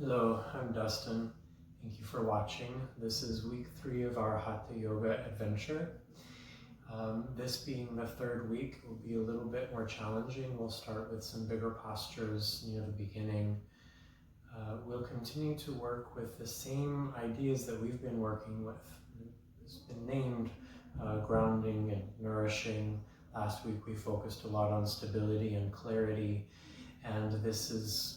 Hello, I'm Dustin. Thank you for watching. This is week 3 of our Hatha Yoga adventure. This being the third week will be a little bit more challenging. We'll start with some bigger postures near the beginning. We'll continue to work with the same ideas that we've been working with. It's been named grounding and nourishing. Last week we focused a lot on stability and clarity, and this is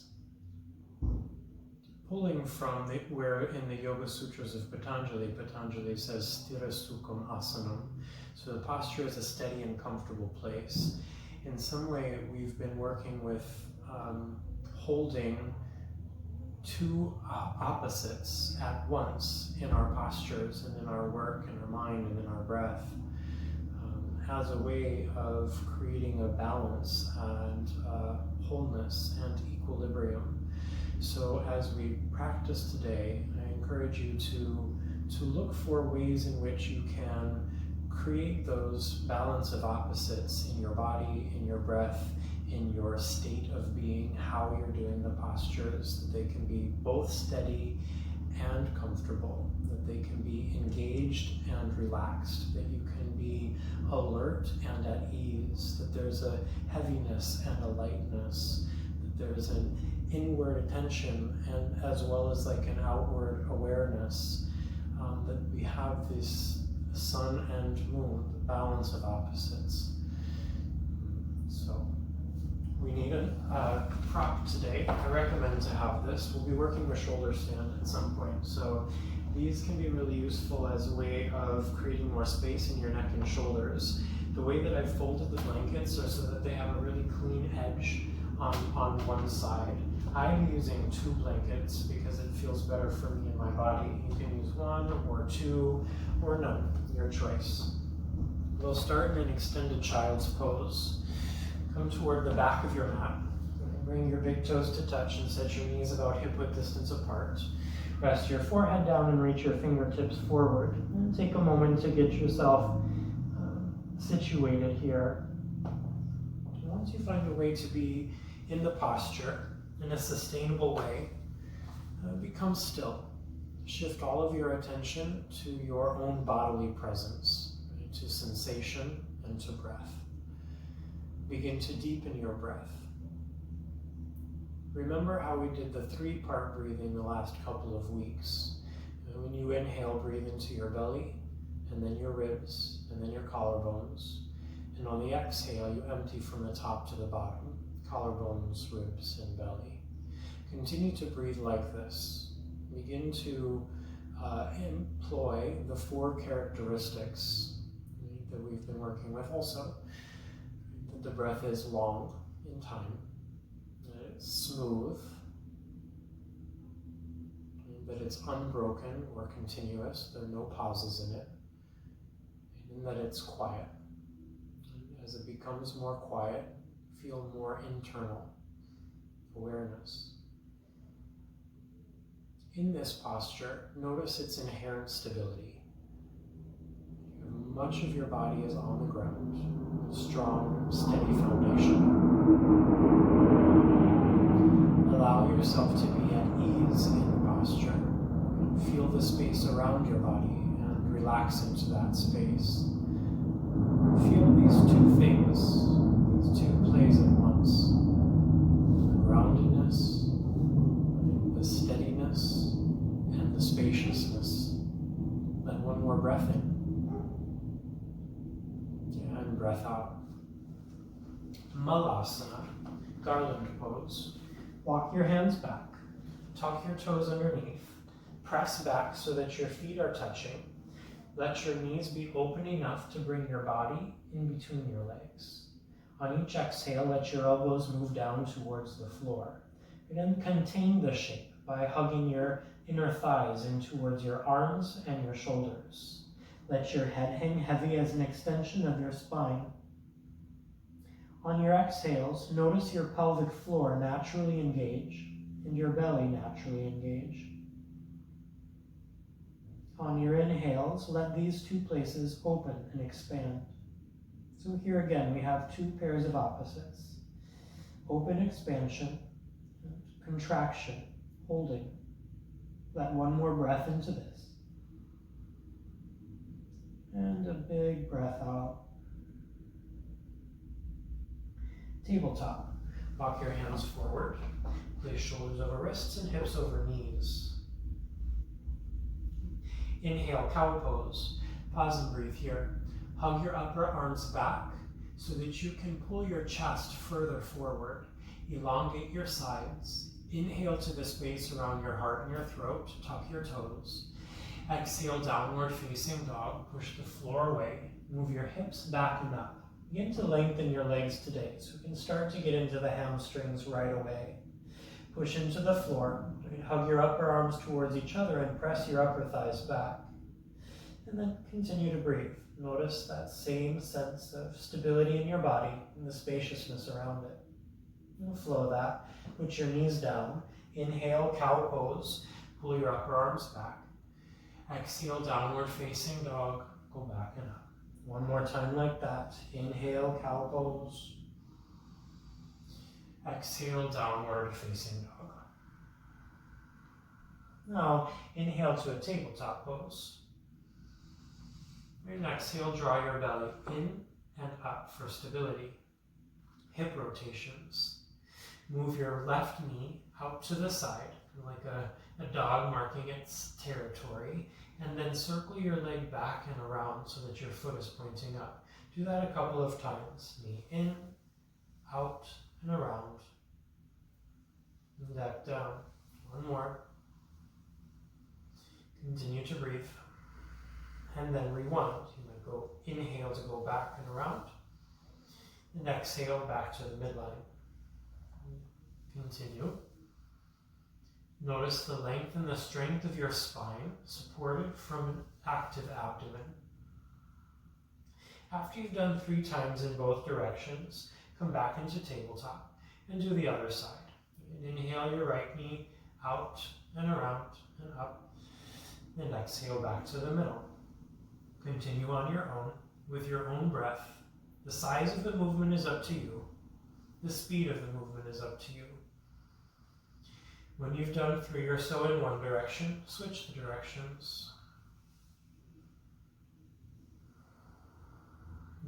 pulling from where in the Yoga Sutras of Patanjali, Patanjali says sthira sukham asanam. So the posture is a steady and comfortable place. In some way, we've been working with holding two opposites at once in our postures and in our work, in our mind and in our breath, as a way of creating a balance and wholeness and equilibrium. So as we practice today, I encourage you to look for ways in which you can create those balance of opposites in your body, in your breath, in your state of being, how you're doing the postures, that they can be both steady and comfortable, that they can be engaged and relaxed, that you can be alert and at ease, that there's a heaviness and a lightness, that there's an inward attention and as well as like an outward awareness, that we have this sun and moon, the balance of opposites. So we need a prop today. I recommend to have this. We'll be working with shoulder stand at some point. So these can be really useful as a way of creating more space in your neck and shoulders. The way that I've folded the blankets are so that they have a really clean edge on one side. I'm using 2 blankets because it feels better for me and my body. You can use 1 or 2 or none, your choice. We'll start in an extended child's pose. Come toward the back of your mat. Bring your big toes to touch and set your knees about hip-width distance apart. Rest your forehead down and reach your fingertips forward. And take a moment to get yourself situated here. And once you find a way to be in the posture, in a sustainable way, become still. Shift all of your attention to your own bodily presence, right, to sensation and to breath. Begin to deepen your breath. Remember how we did the 3-part breathing the last couple of weeks. When you inhale, breathe into your belly, and then your ribs, and then your collarbones. And on the exhale, you empty from the top to the bottom, collarbones, ribs, and belly. Continue to breathe like this. Begin to employ the 4 characteristics that we've been working with also. That the breath is long in time, that it's smooth, that it's unbroken or continuous, there are no pauses in it, and that it's quiet. As it becomes more quiet, feel more internal awareness. In this posture, notice its inherent stability. Much of your body is on the ground, a strong, steady foundation. Allow yourself to be at ease in the posture. Feel the space around your body and relax into that space. Feel these 2 things, these 2 plays at once. The groundedness, the steadiness, and the spaciousness. Let one more breath in. And breath out. Malasana, garland pose. Walk your hands back. Tuck your toes underneath. Press back so that your feet are touching. Let your knees be open enough to bring your body in between your legs. On each exhale, let your elbows move down towards the floor. And then contain the shape by hugging your inner thighs in towards your arms and your shoulders. Let your head hang heavy as an extension of your spine. On your exhales, notice your pelvic floor naturally engage and your belly naturally engage. On your inhales, let these 2 places open and expand. So here again, we have 2 pairs of opposites. Open expansion, contraction, Holding. Let one more breath into this. And a big breath out. Tabletop. Walk your hands forward. Place shoulders over wrists and hips over knees. Inhale, cow pose. Pause and breathe here. Hug your upper arms back so that you can pull your chest further forward. Elongate your sides. Inhale to the space around your heart and your throat. Tuck your toes. Exhale, downward facing dog. Push the floor away. Move your hips back and up. Begin to lengthen your legs today so we can start to get into the hamstrings right away. Push into the floor. Hug your upper arms towards each other and press your upper thighs back. And then continue to breathe. Notice that same sense of stability in your body and the spaciousness around it. And flow that. Put your knees down. Inhale, cow pose. Pull your upper arms back. Exhale, downward facing dog. Go back and up. One more time like that. Inhale, cow pose. Exhale, downward facing dog. Now, inhale to a tabletop pose. And exhale, draw your belly in and up for stability. Hip rotations. Move your left knee out to the side, like a dog marking its territory, and then circle your leg back and around so that your foot is pointing up. Do that a couple of times. Knee in, out, and around. And back down. One more. Continue to breathe. And then rewind. You might go inhale to go back and around. And exhale back to the midline. Continue. Notice the length and the strength of your spine, supported from an active abdomen. After you've done 3 times in both directions, come back into tabletop and do the other side. Inhale your right knee out and around and up, and exhale back to the middle. Continue on your own, with your own breath. The size of the movement is up to you. The speed of the movement is up to you. When you've done 3 or so in one direction, switch the directions.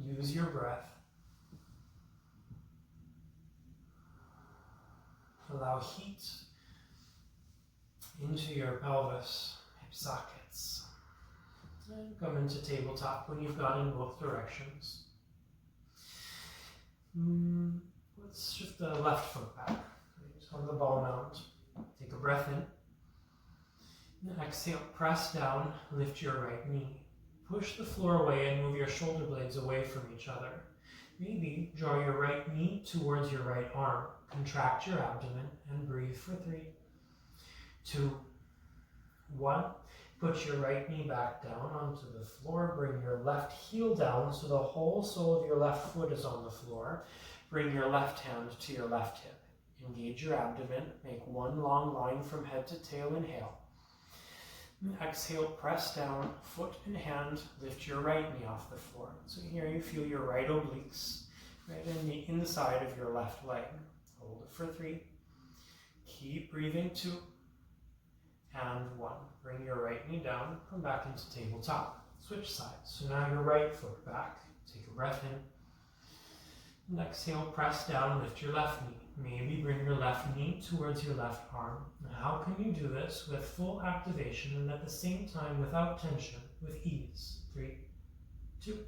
Use your breath. Allow heat into your pelvis, hip sockets. And come into tabletop when you've gone in both directions. Let's shift the left foot back on the ball mount. Take a breath in. And exhale, press down, lift your right knee. Push the floor away and move your shoulder blades away from each other. Maybe draw your right knee towards your right arm. Contract your abdomen and breathe for 3, 2, 1. Put your right knee back down onto the floor. Bring your left heel down so the whole sole of your left foot is on the floor. Bring your left hand to your left hip. Engage your abdomen. Make one long line from head to tail. Inhale. And exhale, press down, foot and hand. Lift your right knee off the floor. So here you feel your right obliques right in the inside of your left leg. Hold it for 3. Keep breathing. 2 and 1. Bring your right knee down. Come back into tabletop. Switch sides. So now your right foot back. Take a breath in. And exhale, press down, lift your left knee. Maybe bring your left knee towards your left arm. Now, how can you do this with full activation and at the same time without tension, with ease? 3, 2,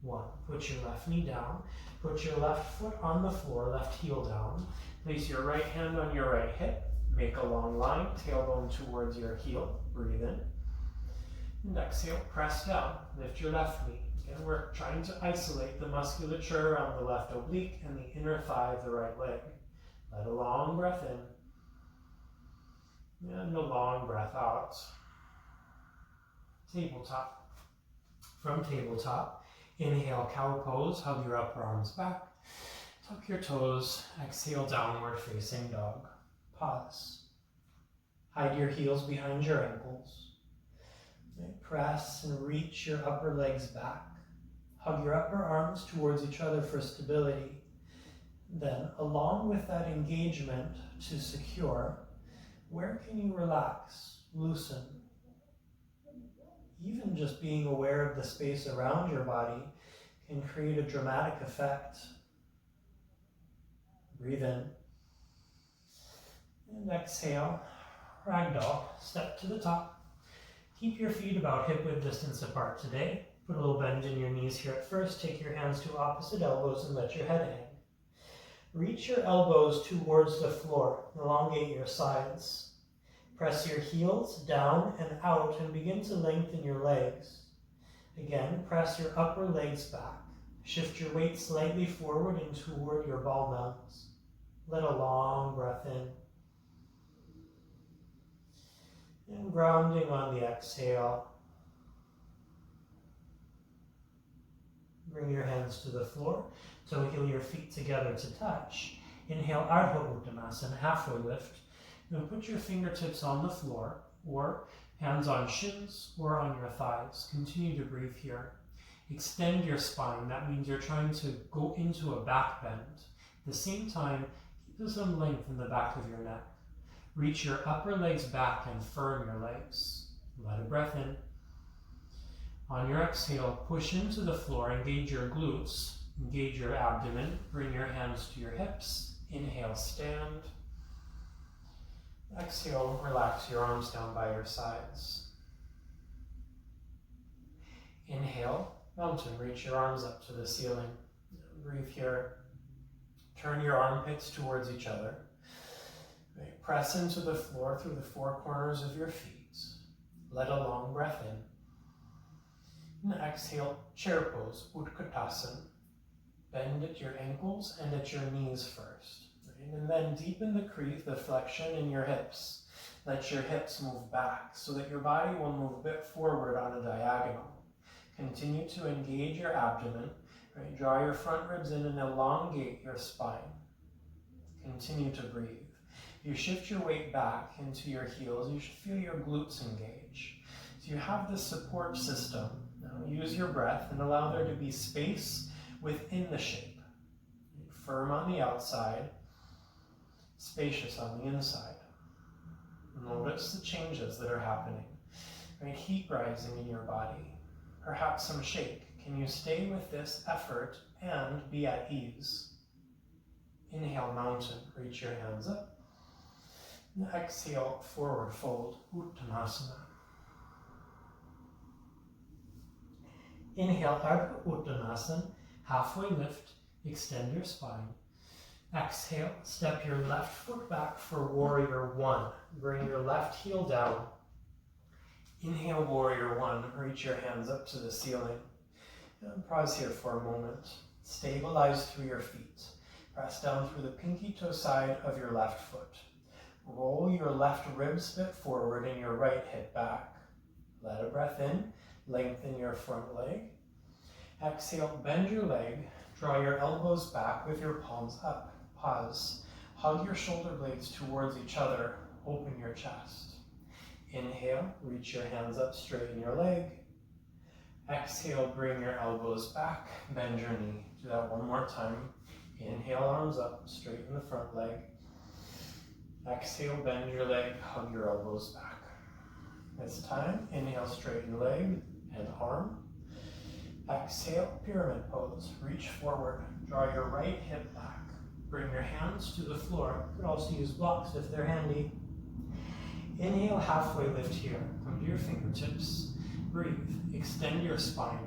1. Put your left knee down. Put your left foot on the floor, left heel down. Place your right hand on your right hip. Make a long line, tailbone towards your heel. Breathe in. And exhale, press down. Lift your left knee. Again, we're trying to isolate the musculature around the left oblique and the inner thigh of the right leg. Let a long breath in. And a long breath out. Tabletop. From tabletop, inhale, cow pose. Hug your upper arms back. Tuck your toes. Exhale, downward facing dog. Pause. Hide your heels behind your ankles. Press and reach your upper legs back. Hug your upper arms towards each other for stability. Then, along with that engagement to secure, Where can you relax, loosen? Even just being aware of the space around your body can create a dramatic effect. Breathe in. And exhale, ragdoll, step to the top. Keep your feet about hip-width distance apart today. Put a little bend in your knees here at first. Take your hands to opposite elbows and let your head hang. Reach your elbows towards the floor. Elongate your sides. Press your heels down and out and begin to lengthen your legs. Again, press your upper legs back. Shift your weight slightly forward and toward your ball mounts. Let a long breath in. And grounding on the exhale. Bring your hands to the floor. Toe heel your feet together to touch. Inhale, Ardha Uttanasana, halfway lift. Now put your fingertips on the floor, or hands on shins, or on your thighs. Continue to breathe here. Extend your spine. That means you're trying to go into a back bend. At the same time, keep some length in the back of your neck. Reach your upper legs back and firm your legs. Let a breath in. On your exhale, push into the floor, engage your glutes, engage your abdomen, bring your hands to your hips. Inhale, stand. Exhale, relax your arms down by your sides. Inhale, mountain, reach your arms up to the ceiling. Breathe here. Turn your armpits towards each other. Press into the floor through the four corners of your feet. Let a long breath in. And exhale, chair pose, Utkatasana. Bend at your ankles and at your knees first. And then deepen the flexion in your hips. Let your hips move back so that your body will move a bit forward on a diagonal. Continue to engage your abdomen. Draw your front ribs in and elongate your spine. Continue to breathe. If you shift your weight back into your heels, you should feel your glutes engage. So you have this support system. Now use your breath and allow there to be space within the shape. Firm on the outside, spacious on the inside. Notice the changes that are happening. Heat rising in your body. Perhaps some shake. Can you stay with this effort and be at ease? Inhale, mountain. Reach your hands up. And exhale, forward fold, Uttanasana. Inhale, Ardha Uttanasana. Halfway lift. Extend your spine. Exhale, step your left foot back for warrior one. Bring your left heel down. Inhale, warrior one. Reach your hands up to the ceiling. And pause here for a moment. Stabilize through your feet. Press down through the pinky toe side of your left foot. Roll your left ribs a bit forward and your right hip back. Let a breath in. Lengthen your front leg. Exhale, bend your leg. Draw your elbows back with your palms up. Pause. Hug your shoulder blades towards each other. Open your chest. Inhale, reach your hands up, straighten your leg. Exhale, bring your elbows back, bend your knee. Do that one more time. Inhale, arms up, straighten the front leg. Exhale, bend your leg, hug your elbows back. This time, inhale, straighten leg and arm. Exhale, pyramid pose. Reach forward, draw your right hip back. Bring your hands to the floor. You could also use blocks if they're handy. Inhale, halfway lift here. Come to your fingertips. Breathe. Extend your spine.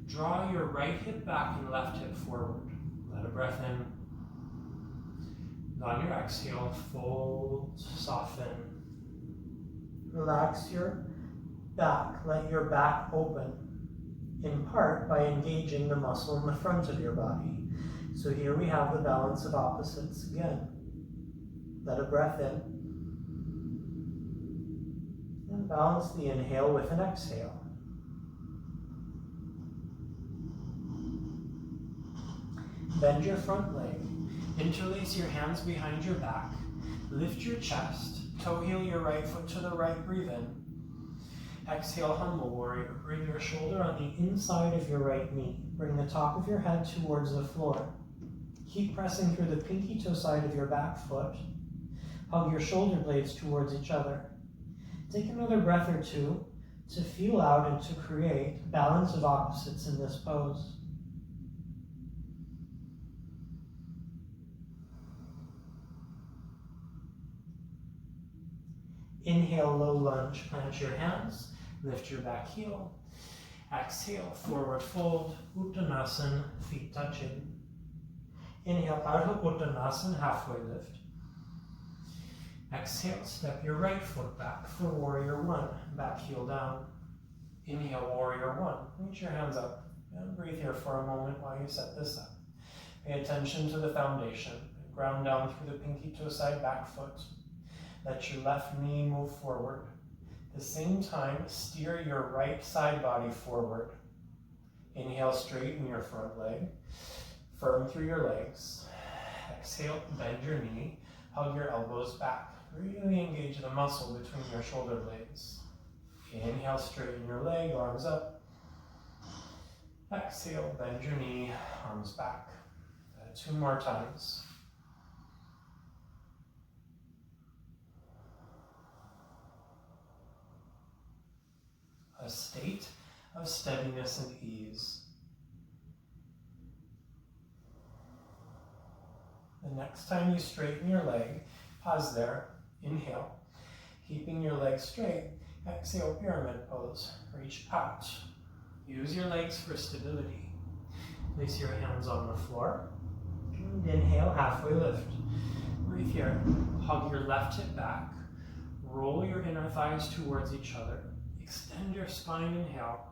Draw your right hip back and left hip forward. Let a breath in. And on your exhale, fold, soften. Relax your back. Let your back open, in part by engaging the muscle in the front of your body. So here we have the balance of opposites again. Let a breath in. And balance the inhale with an exhale. Bend your front leg. Interlace your hands behind your back. Lift your chest. Toe heel your right foot to the right. Breathe in. Exhale, humble warrior. Bring your shoulder on the inside of your right knee. Bring the top of your head towards the floor. Keep pressing through the pinky toe side of your back foot. Hug your shoulder blades towards each other. Take another breath or two to feel out and to create balance of opposites in this pose. Inhale, low lunge, plant your hands, lift your back heel. Exhale, forward fold, Uttanasana, feet touching. Inhale, Ardha Uttanasana, halfway lift. Exhale, step your right foot back for Warrior One, back heel down. Inhale, Warrior One, reach your hands up. And breathe here for a moment while you set this up. Pay attention to the foundation. Ground down through the pinky toe side back foot. Let your left knee move forward. At the same time, steer your right side body forward. Inhale, straighten your front leg. Firm through your legs. Exhale, bend your knee. Hug your elbows back. Really engage the muscle between your shoulder blades. Inhale, straighten your leg, arms up. Exhale, bend your knee, arms back. 2 more times. A state of steadiness and ease. The next time you straighten your leg, pause there, inhale. Keeping your legs straight, exhale, pyramid pose. Reach out. Use your legs for stability. Place your hands on the floor. And inhale, halfway lift. Breathe here. Hug your left hip back. Roll your inner thighs towards each other. Extend your spine, inhale.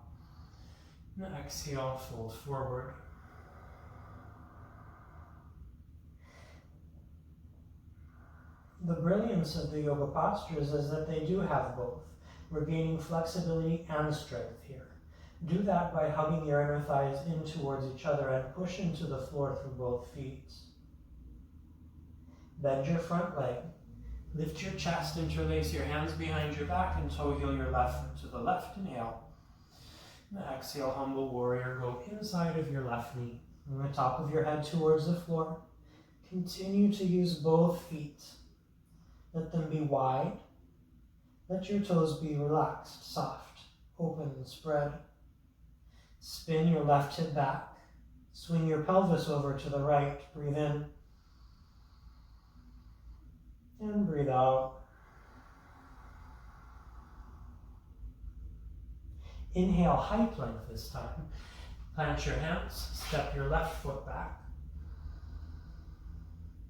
And exhale, fold forward. The brilliance of the yoga postures is that they do have both. We're gaining flexibility and strength here. Do that by hugging your inner thighs in towards each other and push into the floor through both feet. Bend your front leg. Lift your chest, interlace your hands behind your back, and toe heel your left foot to the left. Inhale. And exhale, humble warrior. Go inside of your left knee. Bring the top of your head towards the floor. Continue to use both feet. Let them be wide. Let your toes be relaxed, soft, open, and spread. Spin your left hip back. Swing your pelvis over to the right. Breathe in. And breathe out. Inhale, high plank this time. Plant your hands, step your left foot back.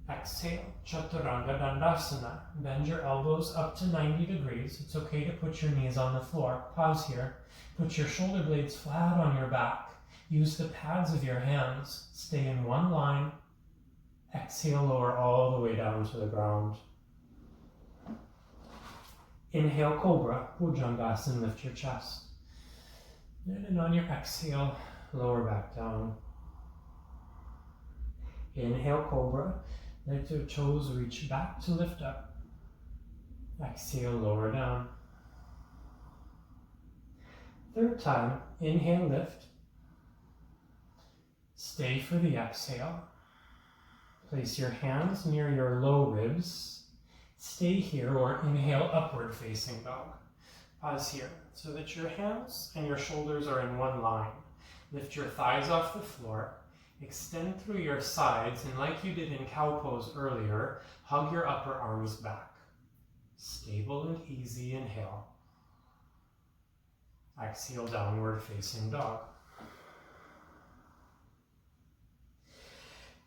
Exhale, chaturanga dandasana. Bend your elbows up to 90 degrees. It's okay to put your knees on the floor. Pause here. Put your shoulder blades flat on your back. Use the pads of your hands. Stay in one line. Exhale, lower all the way down to the ground. Inhale, cobra, bhujangasana, lift your chest. And on your exhale, lower back down. Inhale, cobra. Let your toes reach back to lift up. Exhale, lower down. Third time, inhale, lift. Stay for the exhale. Place your hands near your low ribs. Stay here or inhale, upward facing dog. Pause here so that your hands and your shoulders are in one line. Lift your thighs off the floor. Extend through your sides, and like you did in cow pose earlier, hug your upper arms back. Stable and easy inhale. Exhale, downward facing dog.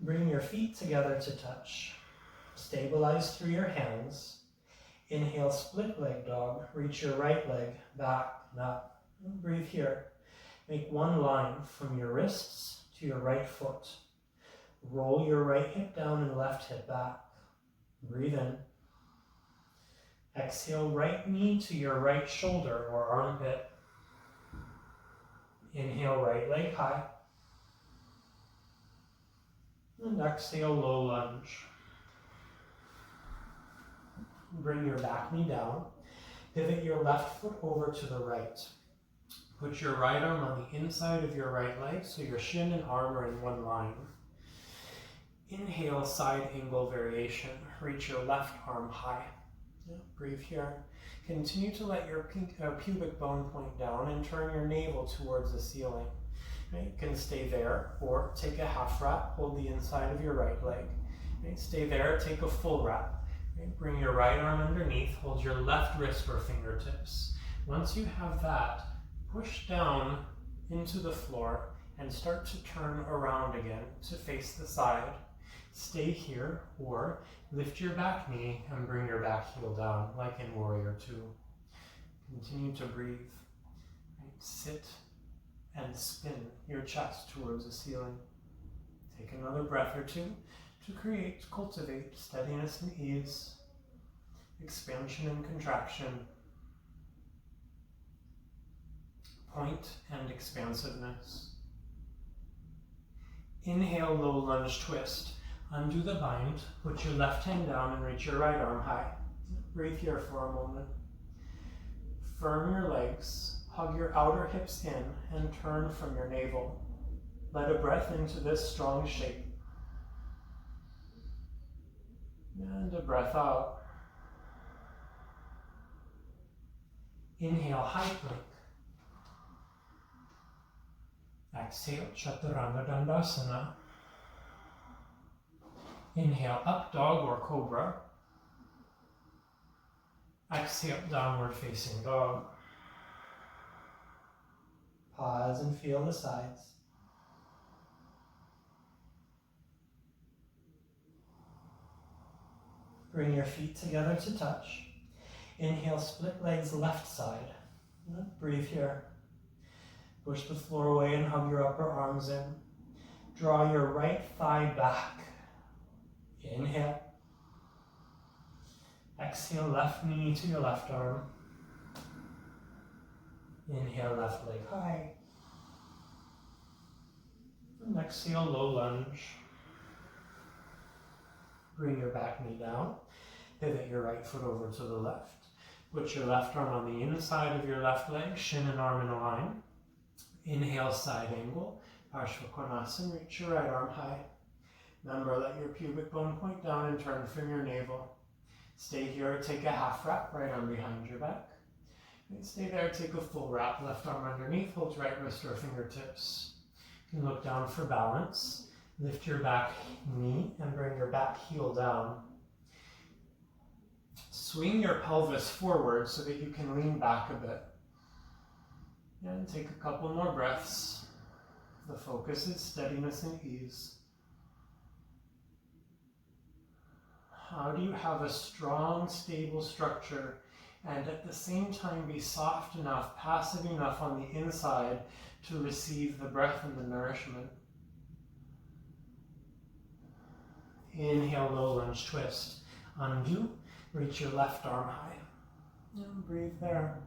Bring your feet together to touch. Stabilize through your hands. Inhale, split leg dog. Reach your right leg back and up. And breathe here. Make one line from your wrists to your right foot. Roll your right hip down and left hip back. Breathe in. Exhale, right knee to your right shoulder or armpit. Inhale, right leg high. And exhale, low lunge. Bring your back knee down. Pivot your left foot over to the right. Put your right arm on the inside of your right leg so your shin and arm are in one line. Inhale, side angle variation. Reach your left arm high. Yeah, breathe here. Continue to let your pubic bone point down and turn your navel towards the ceiling. Right? You can stay there or take a half wrap. Hold the inside of your right leg. Right? Stay there, take a full wrap. Right? Bring your right arm underneath. Hold your left wrist or fingertips. Once you have that, push down into the floor and start to turn around again to face the side. Stay here or lift your back knee and bring your back heel down like in Warrior Two. Continue to breathe. Right? Sit and spin your chest towards the ceiling. Take another breath or two to cultivate steadiness and ease, expansion and contraction, point and expansiveness. Inhale, low lunge twist. Undo the bind, put your left hand down and reach your right arm high. Breathe here for a moment. Firm your legs, hug your outer hips in and turn from your navel. Let a breath into this strong shape. And a breath out. Inhale, high plank. Exhale, chaturanga. Inhale, up dog or cobra. Exhale, downward facing dog. Pause and feel the sides. Bring your feet together to touch. Inhale, split legs left side. Breathe here. Push the floor away and hug your upper arms in. Draw your right thigh back. Inhale. Exhale, left knee to your left arm. Inhale, left leg high. And exhale, low lunge. Bring your back knee down. Pivot your right foot over to the left. Put your left arm on the inside of your left leg, shin and arm in a line. Inhale, side angle, parsvakonasana, reach your right arm high. Remember, let your pubic bone point down and turn from your navel. Stay here, take a half wrap, right arm behind your back. And stay there, take a full wrap, left arm underneath, hold right wrist or fingertips. You can look down for balance. Lift your back knee and bring your back heel down. Swing your pelvis forward so that you can lean back a bit. And take a couple more breaths. The focus is steadiness and ease. How do you have a strong, stable structure and at the same time be soft enough, passive enough on the inside to receive the breath and the nourishment? Inhale, low lunge twist. Undo, reach your left arm high. And breathe there.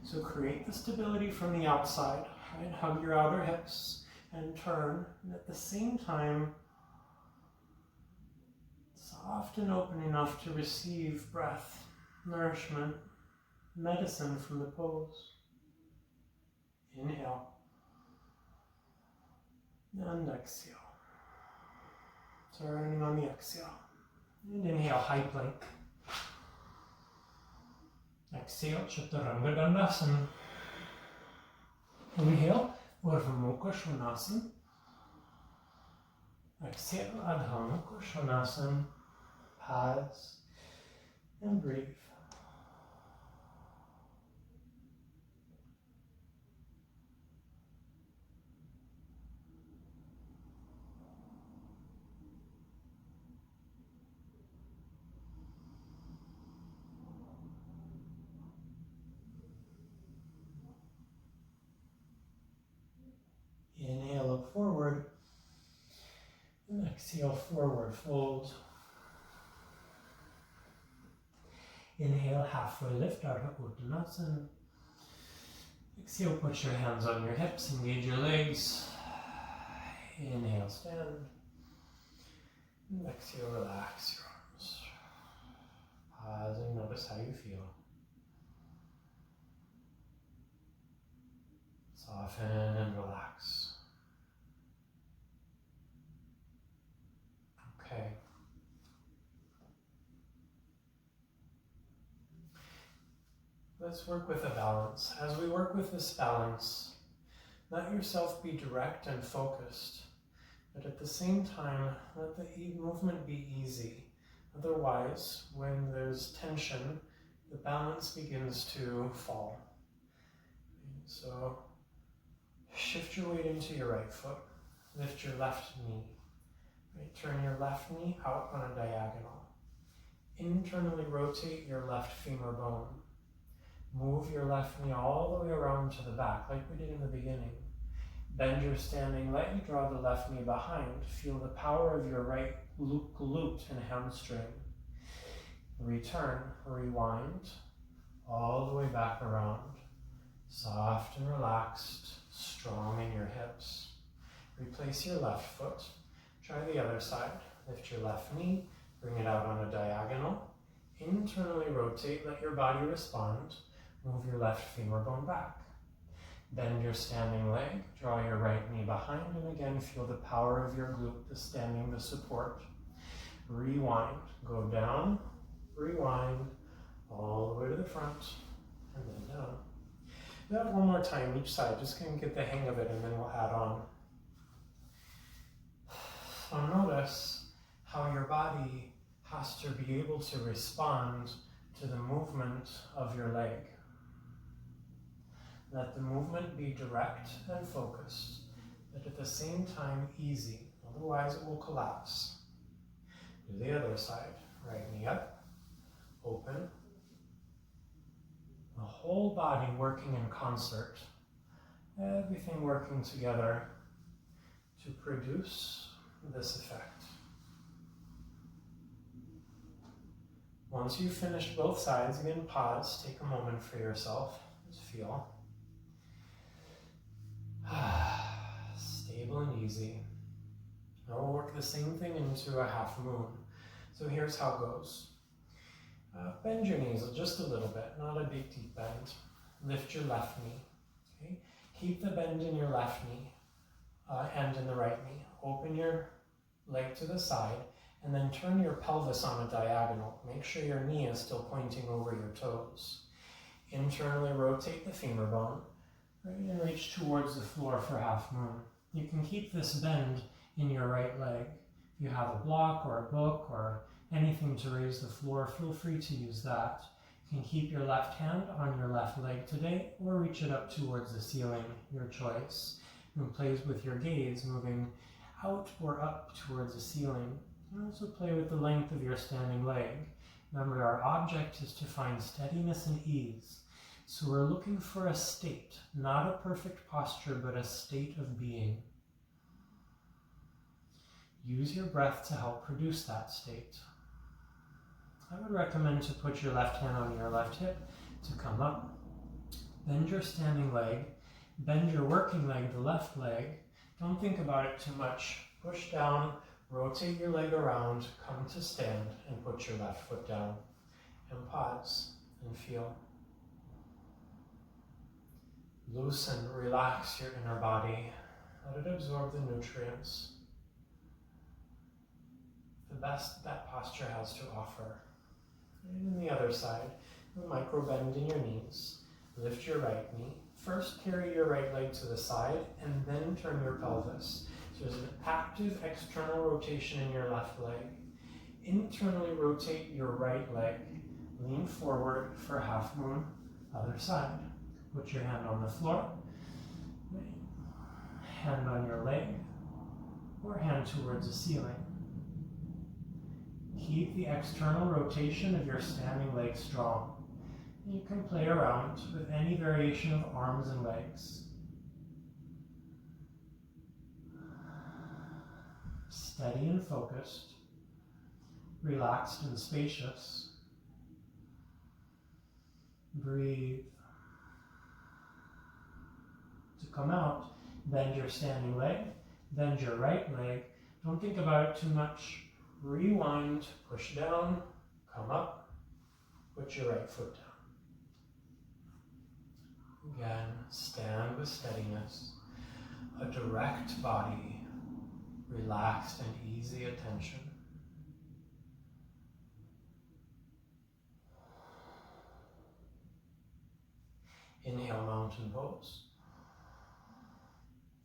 So create the stability from the outside, right? Hug your outer hips and turn. And at the same time, soft and open enough to receive breath, nourishment, medicine from the pose. Inhale. And exhale. Turning on the exhale. And inhale, high plank. Exhale, chaturanga. Inhale, urdhva mukha svanasana. Exhale, adha mukha svanasana. Pause and breathe. Inhale, look forward. And exhale, forward fold. Inhale, halfway lift, ardha uttanasana. Exhale, put your hands on your hips, engage your legs. Inhale, stand. And exhale, relax your arms. Pause and notice how you feel. Soften and relax. Let's work with a balance. As we work with this balance, let yourself be direct and focused, but at the same time, let the movement be easy. Otherwise, when there's tension, the balance begins to fall. So, shift your weight into your right foot. Lift your left knee. Right, turn your left knee out on a diagonal. Internally rotate your left femur bone. Move your left knee all the way around to the back, like we did in the beginning. Bend your standing leg, draw the left knee behind. Feel the power of your right glute and hamstring. Return, rewind, all the way back around. Soft and relaxed, strong in your hips. Replace your left foot. Try the other side. Lift your left knee, bring it out on a diagonal. Internally rotate, let your body respond. Move your left femur bone back. Bend your standing leg, draw your right knee behind, and again feel the power of your glute, the standing, the support. Rewind, go down, rewind, all the way to the front, and then down. Do that one more time each side, just kind of get the hang of it, and then we'll add on. So notice how your body has to be able to respond to the movement of your leg. Let the movement be direct and focused, but at the same time easy, otherwise it will collapse. Do the other side. Right knee up, open. The whole body working in concert, everything working together to produce this effect. Once you've finished both sides, again pause, take a moment for yourself, just feel. Stable and easy. Now we'll work the same thing into a half moon. So here's how it goes. Bend your knees just a little bit, not a big deep bend. Lift your left knee. Okay? Keep the bend in your left knee and in the right knee. Open your leg to the side and then turn your pelvis on a diagonal. Make sure your knee is still pointing over your toes. Internally rotate the femur bone. Right, and reach towards the floor for half moon. You can keep this bend in your right leg. If you have a block or a book or anything to raise the floor, feel free to use that. You can keep your left hand on your left leg today or reach it up towards the ceiling, your choice. And plays with your gaze, moving out or up towards the ceiling. And also play with the length of your standing leg. Remember, our object is to find steadiness and ease. So we're looking for a state, not a perfect posture, but a state of being. Use your breath to help produce that state. I would recommend to put your left hand on your left hip to come up. Bend your standing leg. Bend your working leg, the left leg. Don't think about it too much. Push down, rotate your leg around, come to stand, and put your left foot down. And pause and feel. Loosen, relax your inner body. Let it absorb the nutrients. The best that posture has to offer. And the other side, a micro bend in your knees. Lift your right knee. First carry your right leg to the side and then turn your pelvis. So there's an active external rotation in your left leg. Internally rotate your right leg. Lean forward for half moon. Other side. Put your hand on the floor, hand on your leg, or hand towards the ceiling. Keep the external rotation of your standing leg strong. You can play around with any variation of arms and legs. Steady and focused, relaxed and spacious. Breathe. To come out, bend your standing leg, bend your right leg. Don't think about it too much. Rewind, push down, come up, put your right foot down. Again, stand with steadiness. A direct body, relaxed and easy attention. mountain pose.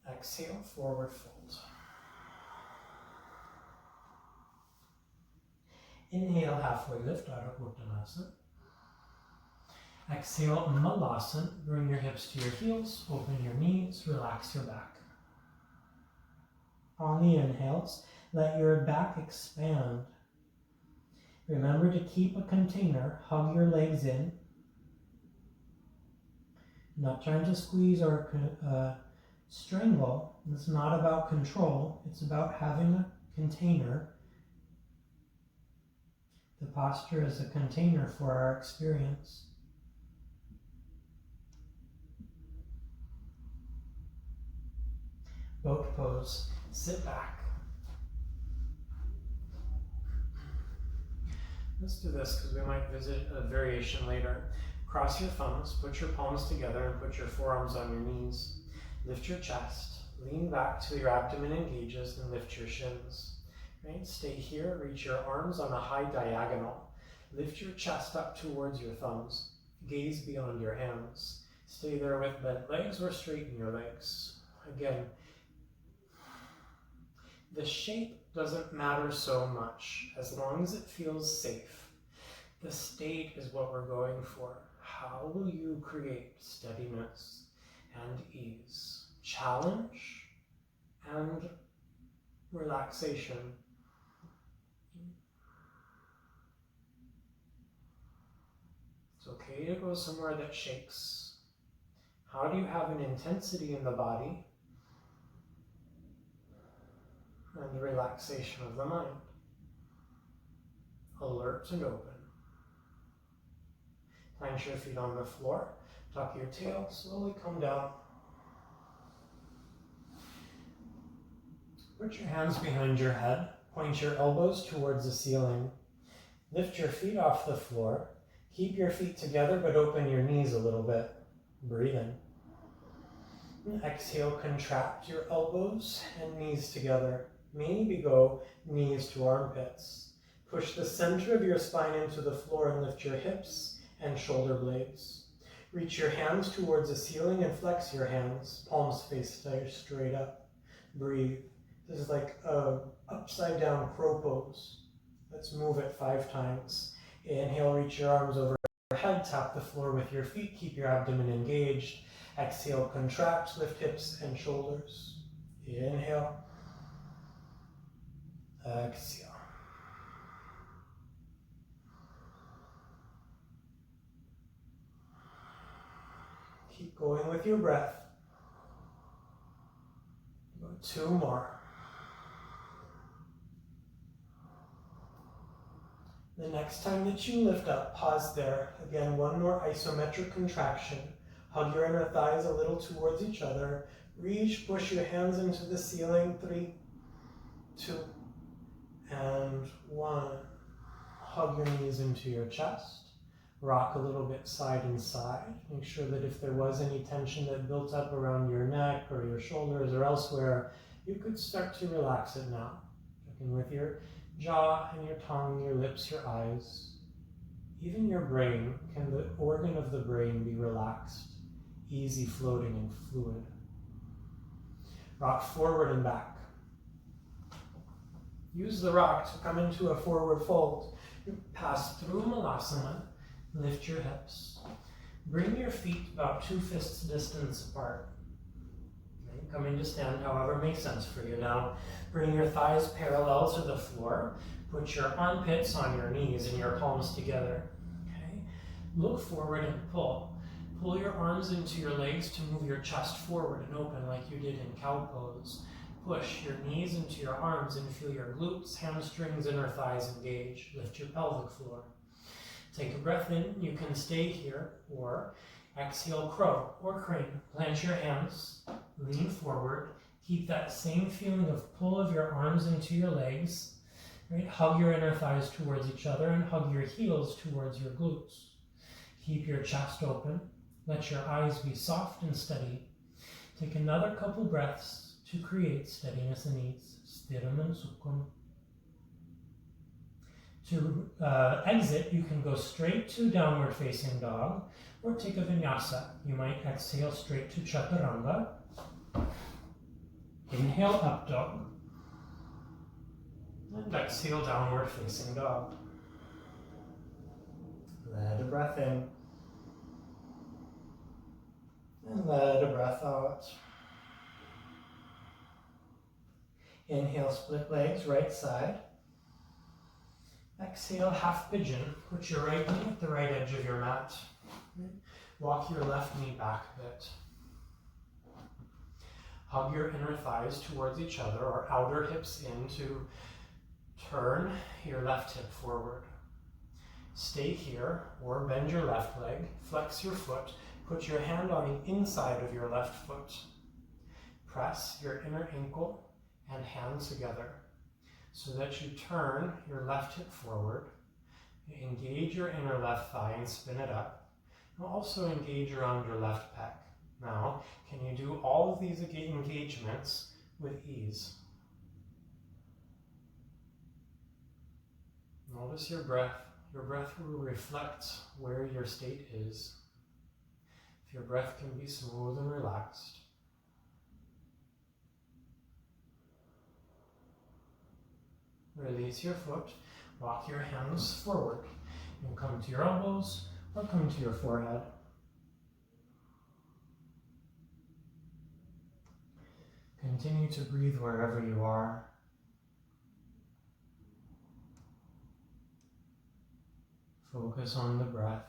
Exhale, forward fold. Inhale, halfway lift, Ardha Uttanasana. Exhale, Malasana. Bring your hips to your heels, open your knees, relax your back. On the inhales, let your back expand. Remember to keep a container, hug your legs in. Not trying to squeeze or strangle. It's not about control, it's about having a container. The posture is a container for our experience. Boat pose. Sit back. Let's do this because we might visit a variation later. Cross your thumbs, put your palms together and put your forearms on your knees. Lift your chest, lean back till your abdomen engages and lift your shins. Right? Stay here, reach your arms on a high diagonal. Lift your chest up towards your thumbs. Gaze beyond your hands. Stay there with bent legs or straighten your legs. Again, the shape doesn't matter so much as long as it feels safe. The state is what we're going for. How will you create steadiness and ease, challenge and relaxation? It's okay to go somewhere that shakes. How do you have an intensity in the body and the relaxation of the mind? Alert and open. Plant your feet on the floor. Tuck your tail. Slowly come down. Put your hands behind your head. Point your elbows towards the ceiling. Lift your feet off the floor. Keep your feet together, but open your knees a little bit. Breathe in. And exhale, contract your elbows and knees together. Maybe go knees to armpits. Push the center of your spine into the floor and lift your hips and shoulder blades. Reach your hands towards the ceiling and flex your hands. Palms face straight up. Breathe. This is like a upside down crow pose. Let's move it 5 times. Inhale, reach your arms over your head, tap the floor with your feet, keep your abdomen engaged. Exhale, contract, lift hips and shoulders. Inhale. Exhale. Keep going with your breath. 2 more. The next time that you lift up, pause there. Again, 1 more isometric contraction. Hug your inner thighs a little towards each other. Reach, push your hands into the ceiling. 3, 2, and 1. Hug your knees into your chest. Rock a little bit side and side. Make sure that if there was any tension that built up around your neck or your shoulders or elsewhere, you could start to relax it now. Checking with your jaw and your tongue, your lips, your eyes. Even your brain, can the organ of the brain be relaxed, easy floating and fluid? Rock forward and back. Use the rock to come into a forward fold. Pass through Malasana, lift your hips. Bring your feet about 2 fists distance apart. Okay, coming to stand however makes sense for you. Now, bring your thighs parallel to the floor. Put your armpits on your knees and your palms together. Okay? Look forward and pull. Pull your arms into your legs to move your chest forward and open like you did in cow pose. Push your knees into your arms and feel your glutes, hamstrings, inner thighs engage. Lift your pelvic floor. Take a breath in. You can stay here or exhale, crow or crane. Plant your hands, lean forward. Keep that same feeling of pull of your arms into your legs. Right? Hug your inner thighs towards each other and hug your heels towards your glutes. Keep your chest open. Let your eyes be soft and steady. Take another couple breaths to create steadiness and ease. Sthira and sukham. To exit, you can go straight to downward facing dog or take a vinyasa. You might exhale straight to chaturanga. Inhale, up dog. And exhale, downward facing dog. Let a breath in. And let a breath out. Inhale, split legs, right side. Exhale, half pigeon. Put your right knee at the right edge of your mat. Walk your left knee back a bit. Hug your inner thighs towards each other or outer hips in to turn your left hip forward. Stay here or bend your left leg, flex your foot, put your hand on the inside of your left foot. Press your inner ankle and hands together so that you turn your left hip forward. Engage your inner left thigh and spin it up. And also engage around your left pec. Now, can you do all of these engagements with ease? Notice your breath. Your breath will reflect where your state is. If your breath can be smooth and relaxed. Release your foot, walk your hands forward, and come to your elbows or come to your forehead. Continue to breathe wherever you are. Focus on the breath.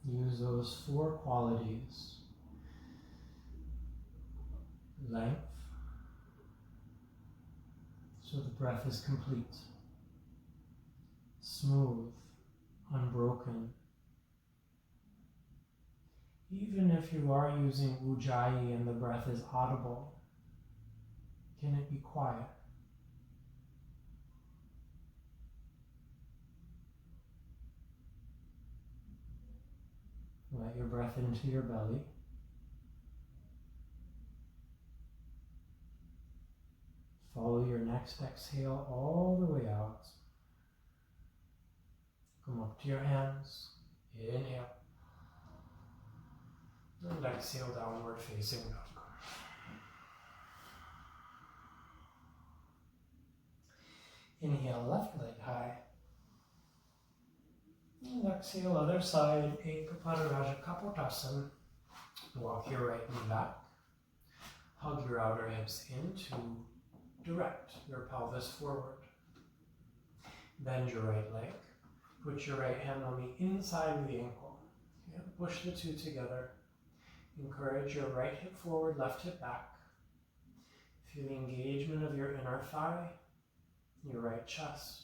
Use those 4 qualities: length, so the breath is complete; smooth, unbroken. Even if you are using ujjayi and the breath is audible, can it be quiet? Let your breath into your belly. Follow your next exhale all the way out. Come up to your hands. Inhale. And exhale, downward facing dog. Inhale, left leg high. And exhale, other side, Ekapara Kapotasana. Walk your right knee back. Hug your outer hips in to direct your pelvis forward. Bend your right leg. Put your right hand on the inside of the ankle. Push the two together. Encourage your right hip forward, left hip back. Feel the engagement of your inner thigh, your right chest.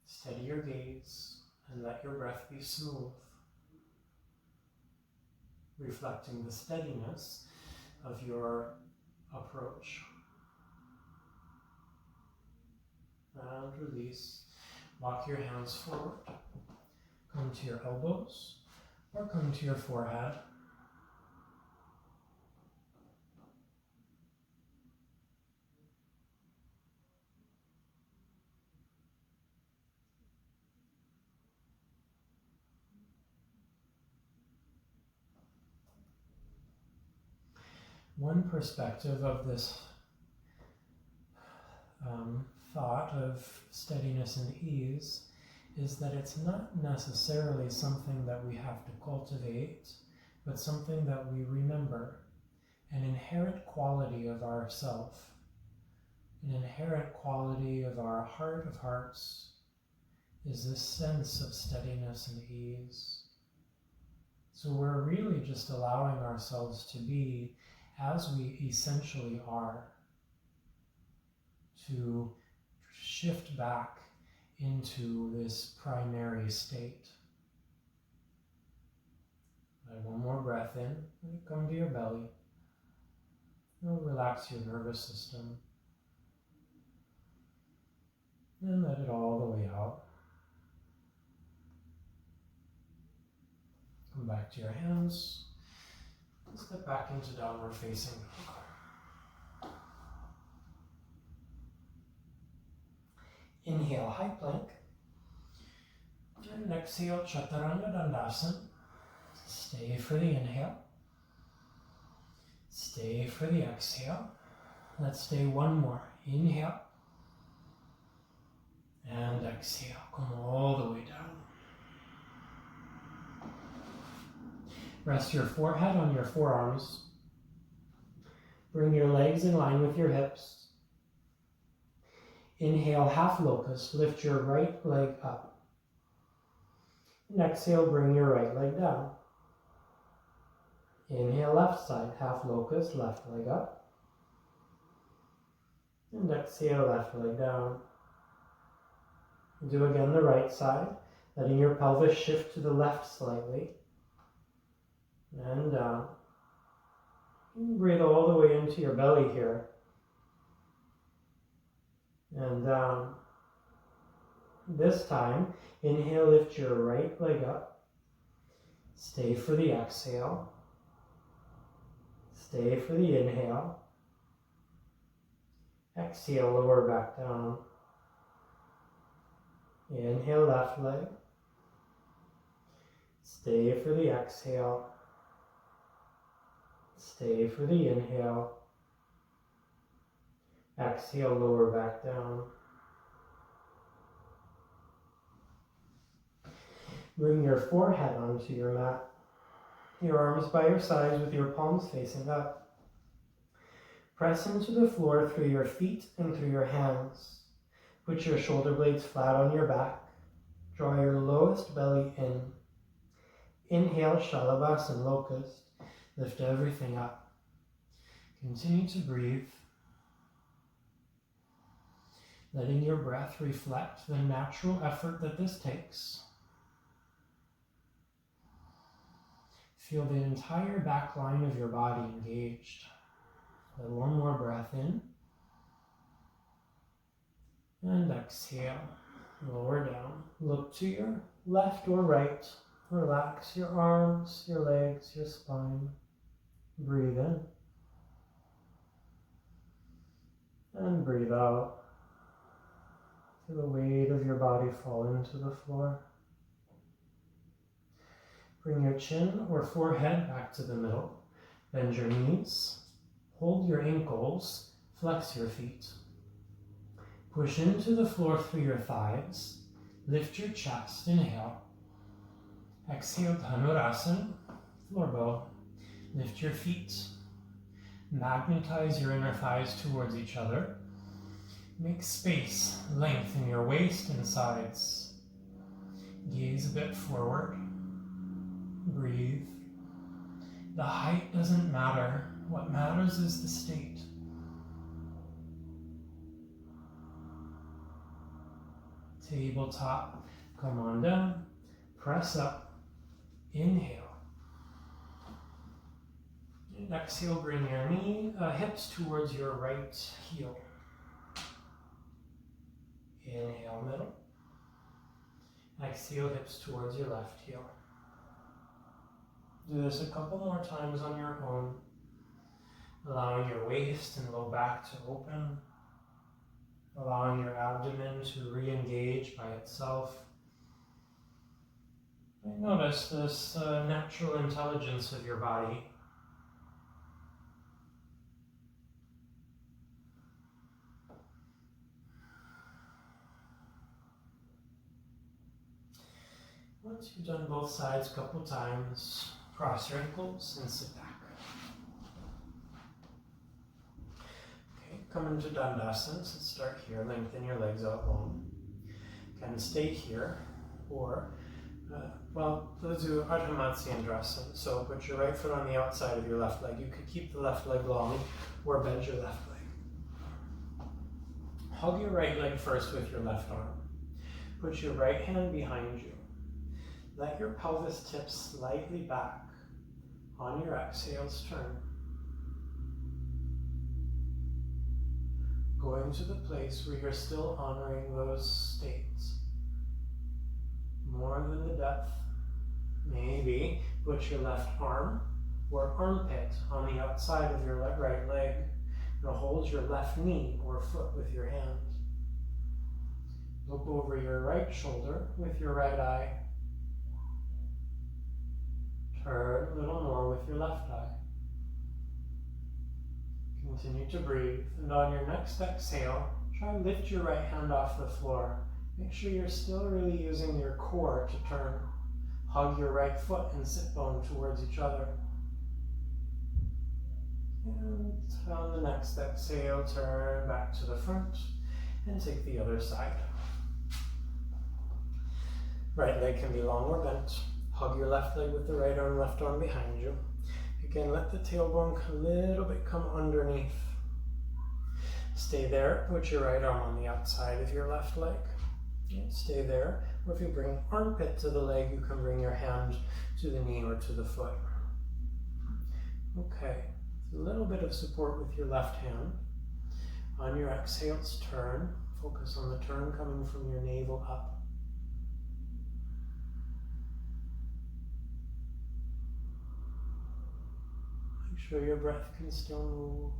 Steady your gaze and let your breath be smooth, reflecting the steadiness of your approach. And release. Walk your hands forward. Come to your elbows or come to your forehead. One perspective of this thought of steadiness and ease is that it's not necessarily something that we have to cultivate, but something that we remember, an inherent quality of ourself, an inherent quality of our heart of hearts is this sense of steadiness and ease. So we're really just allowing ourselves to be as we essentially are, to shift back into this primary state. One more breath in, and come to your belly. You'll relax your nervous system. And let it all the way out. Come back to your hands. Step back into downward facing dog. Inhale, high plank. And exhale, chaturanga dandasana. Stay for the inhale. Stay for the exhale. Let's stay one more. Inhale. And exhale. Come all the way down. Rest your forehead on your forearms. Bring your legs in line with your hips. Inhale, half locust. Lift your right leg up. And exhale, bring your right leg down. Inhale, left side, half locust, left leg up. And exhale, left leg down. Do again the right side, letting your pelvis shift to the left slightly. And down. Breathe all the way into your belly here. And down. This time, inhale, lift your right leg up. Stay for the exhale. Stay for the inhale. Exhale, lower back down. Inhale, left leg. Stay for the exhale. Stay for the inhale. Exhale, lower back down. Bring your forehead onto your mat. Your arms by your sides with your palms facing up. Press into the floor through your feet and through your hands. Put your shoulder blades flat on your back. Draw your lowest belly in. Inhale, shalabhasana, locust. Lift everything up. Continue to breathe. Letting your breath reflect the natural effort that this takes. Feel the entire back line of your body engaged. Let one more breath in. And exhale. Lower down. Look to your left or right. Relax your arms, your legs, your spine. Breathe in. And breathe out. Feel the weight of your body fall into the floor. Bring your chin or forehead back to the middle. Bend your knees. Hold your ankles. Flex your feet. Push into the floor through your thighs. Lift your chest. Inhale. Exhale, dhanurasana, floor bow. Lift your feet. Magnetize your inner thighs towards each other. Make space, length in your waist and sides. Gaze a bit forward. Breathe. The height doesn't matter. What matters is the state. Tabletop. Come on down. Press up. Inhale. And exhale, bring your hips towards your right heel. Inhale, middle. Exhale, hips towards your left heel. Do this a couple more times on your own, allowing your waist and low back to open, allowing your abdomen to re-engage by itself. Notice this natural intelligence of your body. Once you've done both sides a couple times, cross your ankles and sit back. Okay, come into Dandasana. Let's start here. Lengthen your legs out long. Can stay here, or let's do Ardha Chandrasana. So put your right foot on the outside of your left leg. You could keep the left leg long or bend your left leg. Hug your right leg first with your left arm. Put your right hand behind you. Let your pelvis tip slightly back. On your exhales, turn. Going to the place where you're still honoring those states. More than the depth. Maybe put your left arm or armpit on the outside of your right leg. Now hold your left knee or foot with your hand. Look over your right shoulder with your right eye. Turn a little more with your left eye. Continue to breathe, and on your next exhale, try and lift your right hand off the floor. Make sure you're still really using your core to turn. Hug your right foot and sit bone towards each other. And on the next exhale, turn back to the front and take the other side. Right leg can be long or bent. Hug your left leg with the right arm, left arm behind you. Again, let the tailbone a little bit come underneath. Stay there. Put your right arm on the outside of your left leg. And stay there. Or if you bring armpit to the leg, you can bring your hand to the knee or to the foot. Okay. A little bit of support with your left hand. On your exhales, turn. Focus on the turn coming from your navel up. Make sure your breath can still move.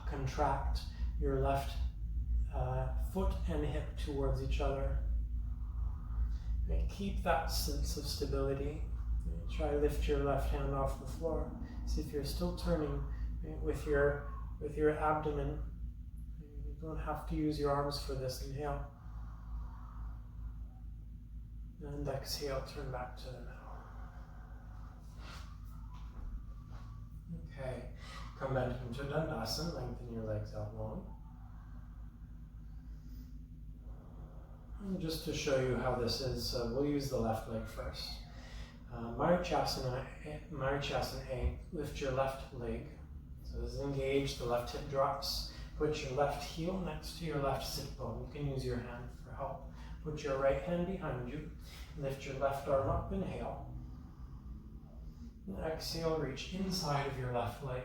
Contract your left foot and hip towards each other. And keep that sense of stability. Try to lift your left hand off the floor. See if you're still turning with your abdomen. You don't have to use your arms for this. Inhale. And exhale, turn back to the middle. Okay, come back into Dandasana, lengthen your legs out long. And just to show you how this is, we'll use the left leg first. Marichyasana A, lift your left leg. So this is engaged, the left hip drops. Put your left heel next to your left sit bone. You can use your hand for help. Put your right hand behind you. Lift your left arm up, inhale. And exhale, reach inside of your left leg.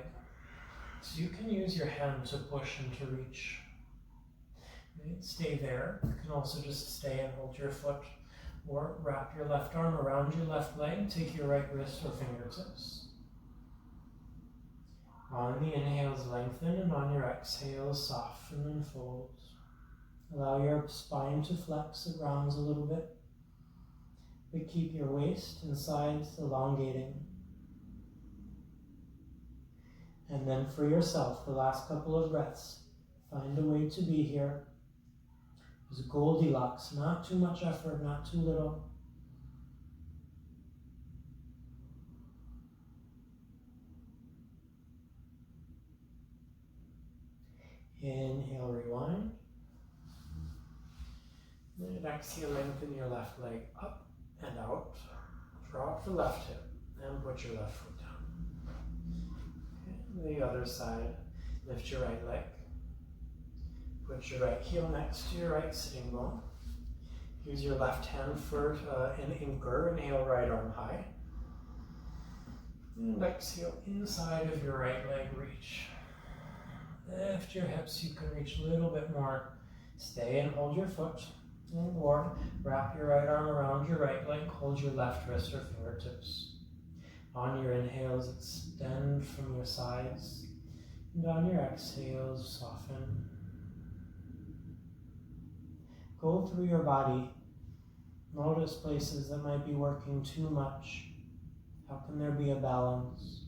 So you can use your hand to push and to reach. Right? Stay there. You can also just stay and hold your foot. Or wrap your left arm around your left leg, take your right wrist or fingertips. On the inhales, lengthen, and on your exhales, soften and fold. Allow your spine to flex, it rounds a little bit. But keep your waist and sides elongating. And then for yourself, the last couple of breaths, find a way to be here. There's Goldilocks, not too much effort, not too little. Inhale, rewind. And exhale, lengthen your left leg up and out. Drop the left hip and put your left foot down. Okay, the other side, lift your right leg. Put your right heel next to your right sitting bone. Use your left hand for an anchor. Inhale, right arm high. And exhale, inside of your right leg, reach. Lift your hips, you can reach a little bit more. Stay and hold your foot. Or wrap your right arm around your right leg. Hold your left wrist or fingertips. On your inhales, extend from your sides. And on your exhales, soften. Go through your body. Notice places that might be working too much. How can there be a balance?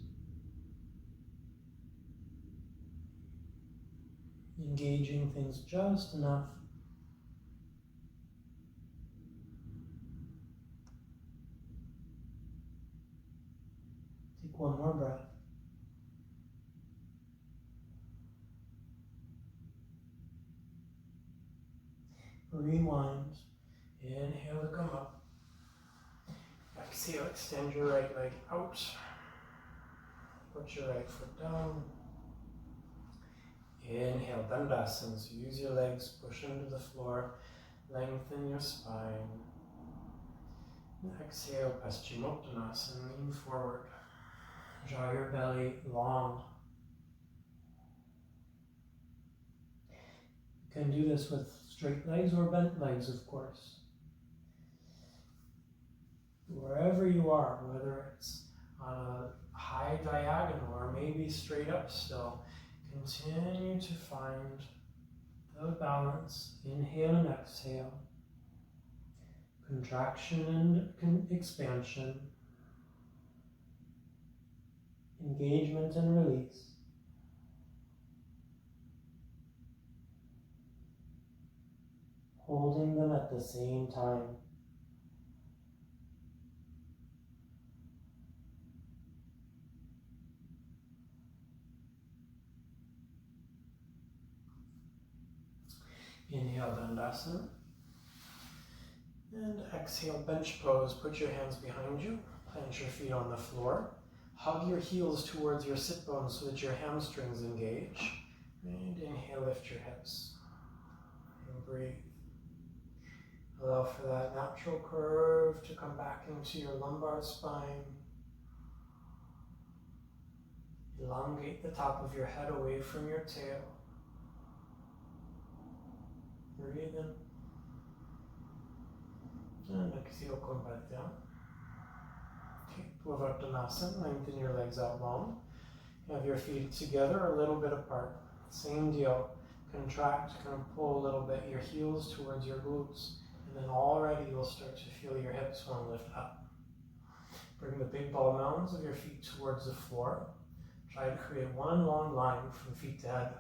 Engaging things just enough. Take one more breath. Rewind. Inhale to come up. Exhale, extend your right leg out. Put your right foot down. Inhale, Dandasana. So use your legs, push into the floor. Lengthen your spine. And exhale, Paschimottanasana. Lean forward. Draw your belly long. You can do this with straight legs or bent legs, of course. Wherever you are, whether it's on a high diagonal or maybe straight up still, continue to find of balance. Inhale and exhale. Contraction and expansion. Engagement and release. Holding them at the same time. Inhale, Dandasana. And exhale, bench pose. Put your hands behind you. Plant your feet on the floor. Hug your heels towards your sit bones so that your hamstrings engage. And inhale, lift your hips. And breathe. Allow for that natural curve to come back into your lumbar spine. Elongate the top of your head away from your tail. Breathe in. And exhale, come back down. Okay, Prasvakonasana, lengthen your legs out long. Have your feet together, a little bit apart. Same deal. Contract, kind of pull a little bit your heels towards your glutes. And then already you'll start to feel your hips want to lift up. Bring the big ball mounds of your feet towards the floor. Try to create one long line from feet to head.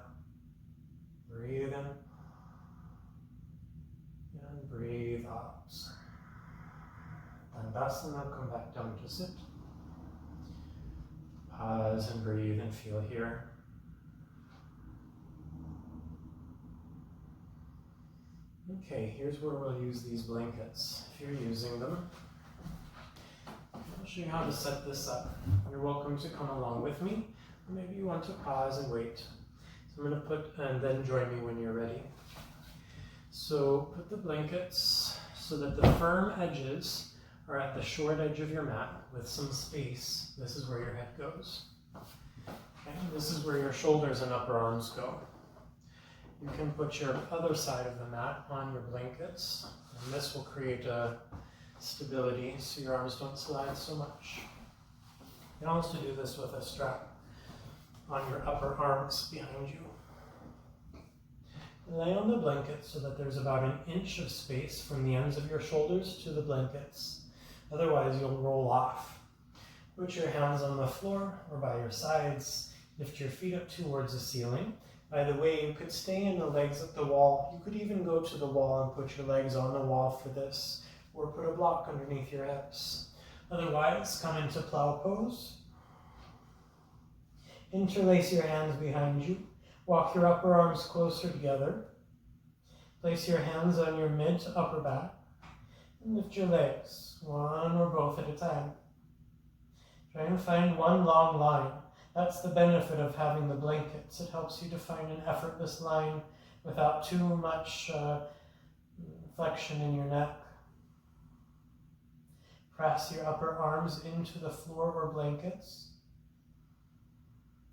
Breathe in. And breathe out. Dandasana, come back down to sit. Pause and breathe and feel here. Okay, here's where we'll use these blankets. If you're using them, I'll show you how to set this up. You're welcome to come along with me, or maybe you want to pause and wait. So I'm going to put, and then join me when you're ready. So put the blankets so that the firm edges are at the short edge of your mat with some space. This is where your head goes. Okay, this is where your shoulders and upper arms go. You can put your other side of the mat on your blankets, and this will create a stability so your arms don't slide so much. You can also do this with a strap on your upper arms behind you. Lay on the blanket so that there's about an inch of space from the ends of your shoulders to the blankets. Otherwise, you'll roll off. Put your hands on the floor or by your sides. Lift your feet up towards the ceiling. By the way, you could stay in the legs at the wall. You could even go to the wall and put your legs on the wall for this, or put a block underneath your hips. Otherwise, come into plow pose. Interlace your hands behind you. Walk your upper arms closer together. Place your hands on your mid to upper back. And lift your legs, one or both at a time. Try and find one long line. That's the benefit of having the blankets. It helps you to find an effortless line without too much flexion in your neck. Press your upper arms into the floor or blankets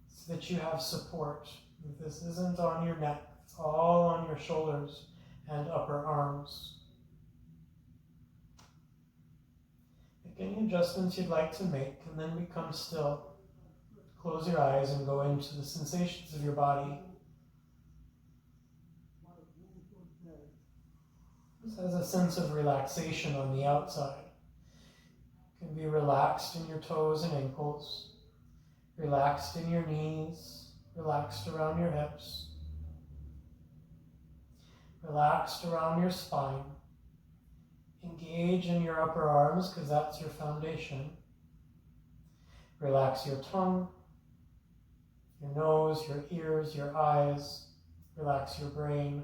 so that you have support. This isn't on your neck, it's all on your shoulders and upper arms. Make any adjustments you'd like to make and then become still. Close your eyes and go into the sensations of your body. This has a sense of relaxation on the outside. You can be relaxed in your toes and ankles, relaxed in your knees, relaxed around your hips, relaxed around your spine. Engage in your upper arms because that's your foundation. Relax your tongue, your nose, your ears, your eyes. Relax your brain.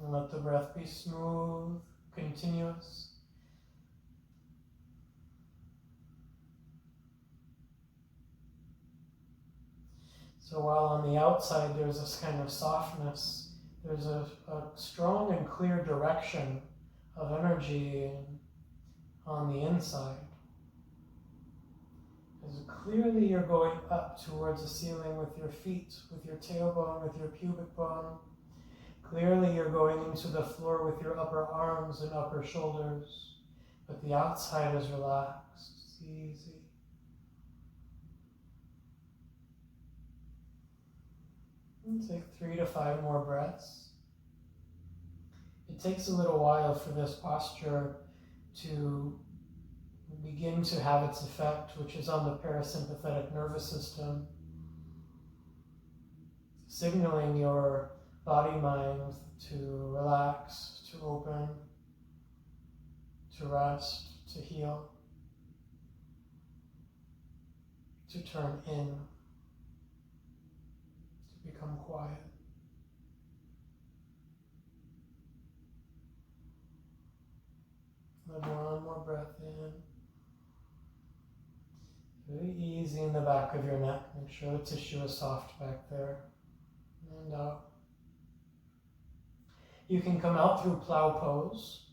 And let the breath be smooth, continuous. So while on the outside there's this kind of softness, there's a strong and clear direction of energy on the inside. As clearly you're going up towards the ceiling with your feet, with your tailbone, with your pubic bone. Clearly you're going into the floor with your upper arms and upper shoulders, but the outside is relaxed, it's easy. And take 3 to 5 more breaths. It takes a little while for this posture to begin to have its effect, which is on the parasympathetic nervous system, signaling your body-mind to relax, to open, to rest, to heal, to turn in, to become quiet. One more breath in. Really easy in the back of your neck. Make sure the tissue is soft back there. And out. You can come out through plow pose.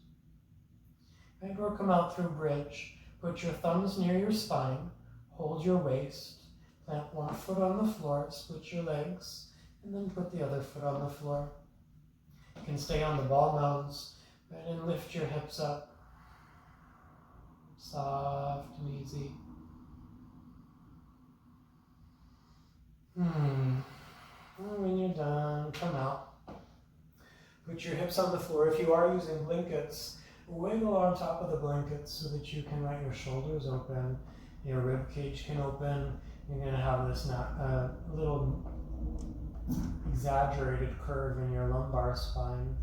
Right? Or come out through bridge. Put your thumbs near your spine. Hold your waist. Plant one foot on the floor. Split your legs. And then put the other foot on the floor. You can stay on the ball mounds. Right? And lift your hips up. Soft and easy. And when you're done, come out. Put your hips on the floor. If you are using blankets, wiggle on top of the blankets so that you can let your shoulders open, your rib cage can open. You're going to have this little exaggerated curve in your lumbar spine.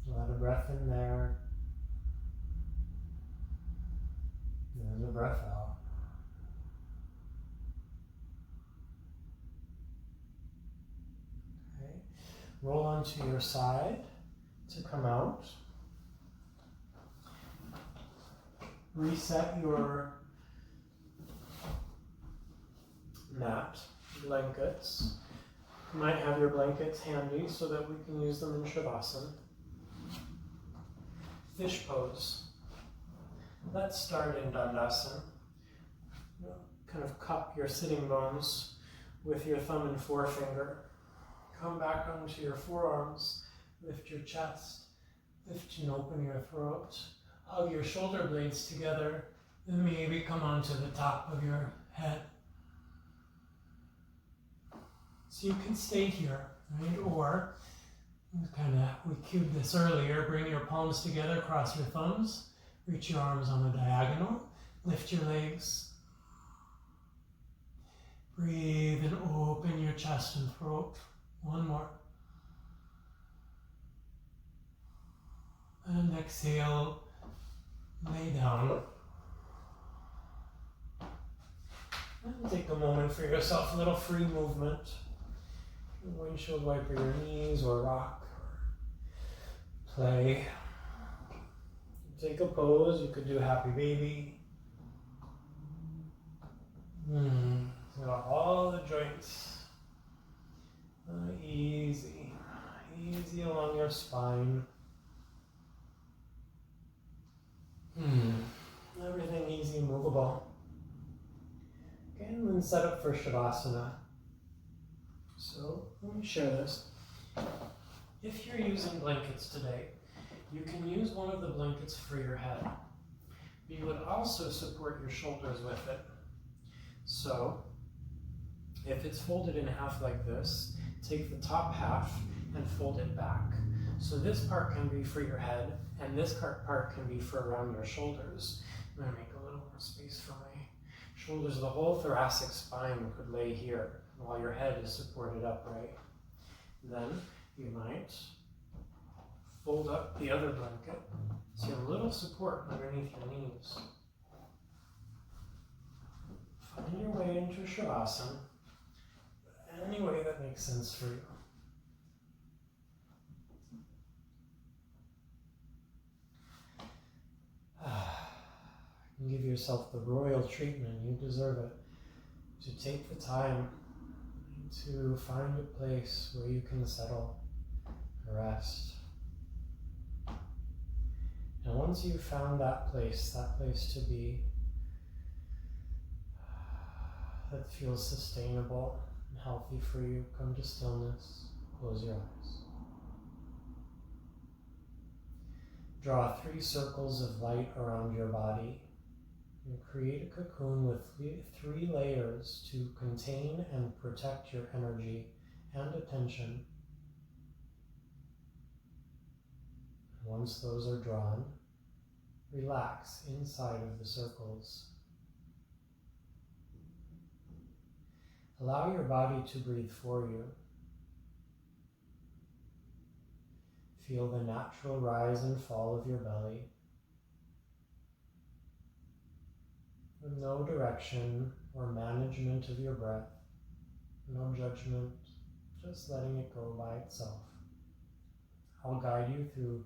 Let a breath in there. And a breath out. Okay. Roll onto your side to come out. Reset your mat, blankets. You might have your blankets handy so that we can use them in Shavasana. Fish pose. Let's start in Dandasana. Kind of cup your sitting bones with your thumb and forefinger. Come back onto your forearms. Lift your chest. Lift and open your throat. Hug your shoulder blades together. And maybe come onto the top of your head. So you can stay here, right? Or, we cued this earlier, bring your palms together, cross your thumbs. Reach your arms on a diagonal. Lift your legs. Breathe and open your chest and throat. One more. And exhale. Lay down. And take a moment for yourself, a little free movement. Windshield wiper your knees or rock or play. Take a pose. You could do happy baby. So all the joints. Easy. Easy along your spine. Everything easy, movable. Okay, and then set up for Shavasana. So, let me share this. If you're using blankets today, you can use one of the blankets for your head. You would also support your shoulders with it. So, if it's folded in half like this, take the top half and fold it back. So this part can be for your head, and this part can be for around your shoulders. I'm going to make a little more space for my shoulders. The whole thoracic spine could lay here, while your head is supported upright. Then you might fold up the other blanket, so you have a little support underneath your knees. Find your way into Shavasana, any way that makes sense for you. And give yourself the royal treatment. You deserve it. To take the time to find a place where you can settle, rest. And once you've found that place to be, that feels sustainable and healthy for you, come to stillness, close your eyes. Draw 3 circles of light around your body, And create a cocoon with three layers to contain and protect your energy and attention. Once those are drawn, relax inside of the circles. Allow your body to breathe for you. Feel the natural rise and fall of your belly. With no direction or management of your breath, no judgment, just letting it go by itself. I'll guide you through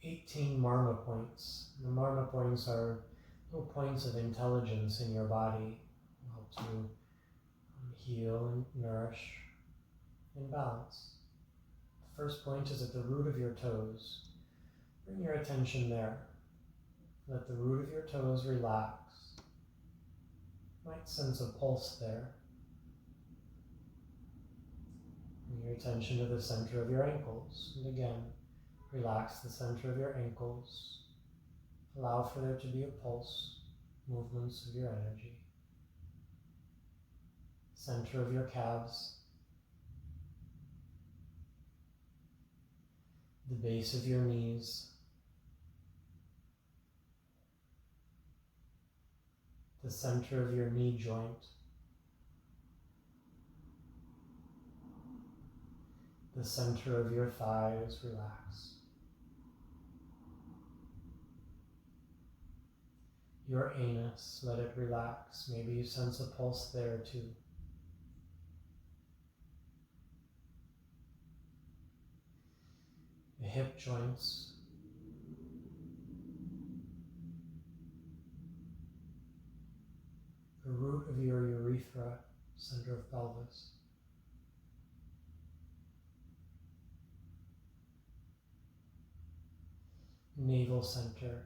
18 marma points. The marma points are little points of intelligence in your body, help to heal and nourish and balance. The first point is at the root of your toes. Bring your attention there. Let the root of your toes relax. You might sense a pulse there. Bring your attention to the center of your ankles. And again, relax the center of your ankles. Allow for there to be a pulse, movements of your energy. Center of your calves. The base of your knees. The center of your knee joint. The center of your thighs, relax. Your anus, let it relax. Maybe you sense a pulse there too. The hip joints. The root of your urethra, center of pelvis. Navel center.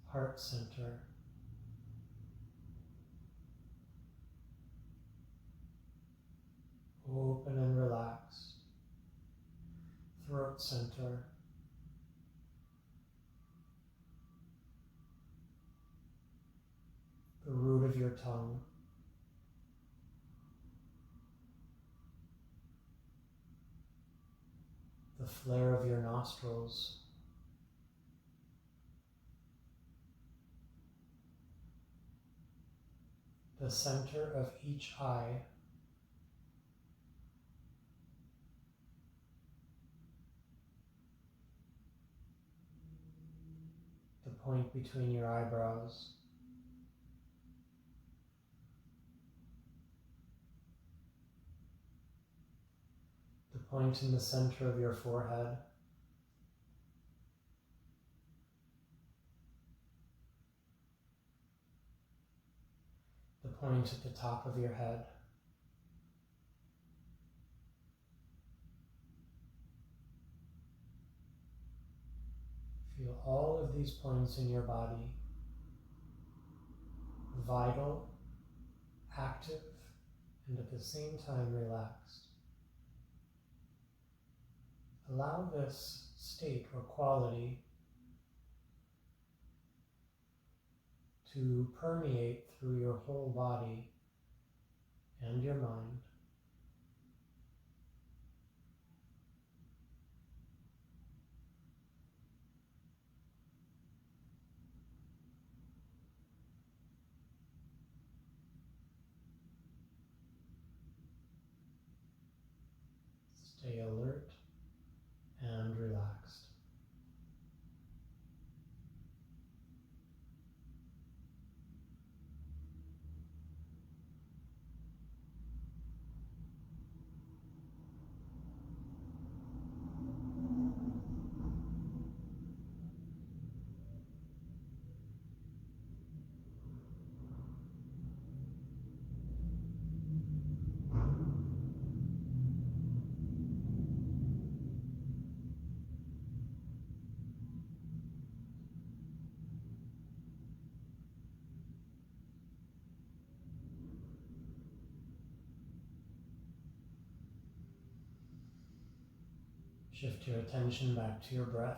Heart center. Open and relaxed. Throat center. The root of your tongue. The flare of your nostrils. The center of each eye. The point between your eyebrows. The point in the center of your forehead. The point at the top of your head. Feel all of these points in your body, vital, active, and at the same time relaxed. Allow this state or quality to permeate through your whole body and your mind. Stay alert and relaxed. Shift your attention back to your breath.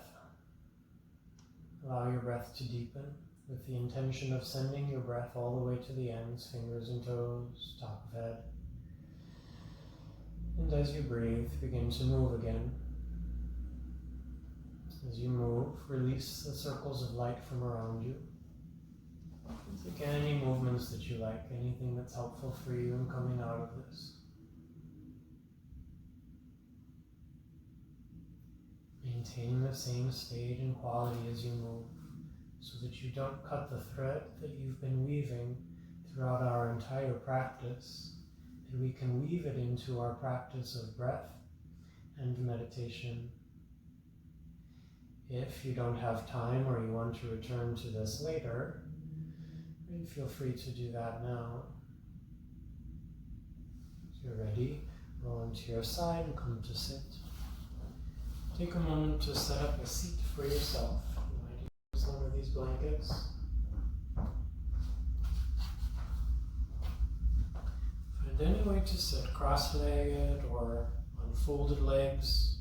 Allow your breath to deepen with the intention of sending your breath all the way to the ends, fingers and toes, top of head. And as you breathe, begin to move again. As you move, release the circles of light from around you. Take any movements that you like, anything that's helpful for you in coming out of this. Maintain the same state and quality as you move, so that you don't cut the thread that you've been weaving throughout our entire practice, and we can weave it into our practice of breath and meditation. If you don't have time or you want to return to this later, feel free to do that now. As you're ready, roll onto your side and come to sit. Take a moment to set up a seat for yourself. You might use one of these blankets. Find any way to sit, cross-legged or on folded legs.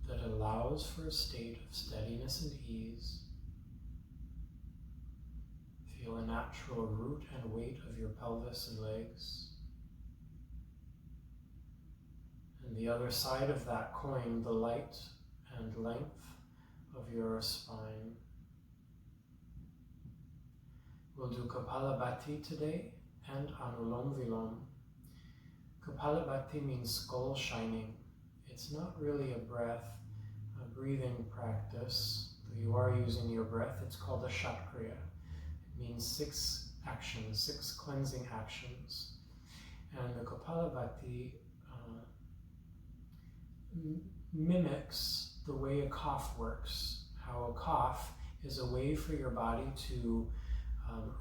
That allows for a state of steadiness and ease. Feel a natural root and weight of your pelvis and legs. And the other side of that coin, the light and length of your spine. We'll do kapalabhati today and anulom vilom. Kapalabhati means skull shining. It's not really a breathing practice. Though you are using your breath, it's called a shatkriya. It means 6 actions, 6 cleansing actions. And the kapalabhati mimics the way a cough works. How a cough is a way for your body to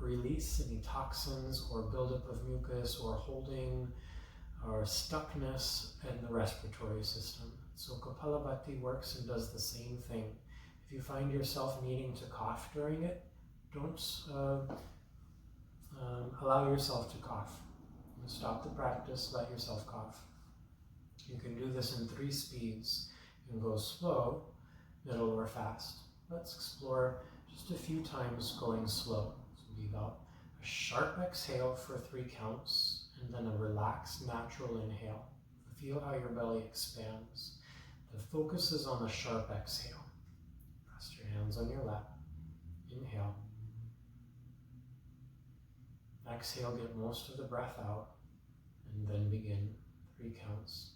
release any toxins or buildup of mucus or holding or stuckness in the respiratory system. So kapalabhati works and does the same thing. If you find yourself needing to cough during it, don't allow yourself to cough. Stop the practice, let yourself cough. You can do this in 3 speeds. You can go slow, middle, or fast. Let's explore just a few times going slow. So be about a sharp exhale for 3 counts, and then a relaxed, natural inhale. Feel how your belly expands. The focus is on the sharp exhale. Rest your hands on your lap. Inhale. Exhale, get most of the breath out, and then begin 3 counts.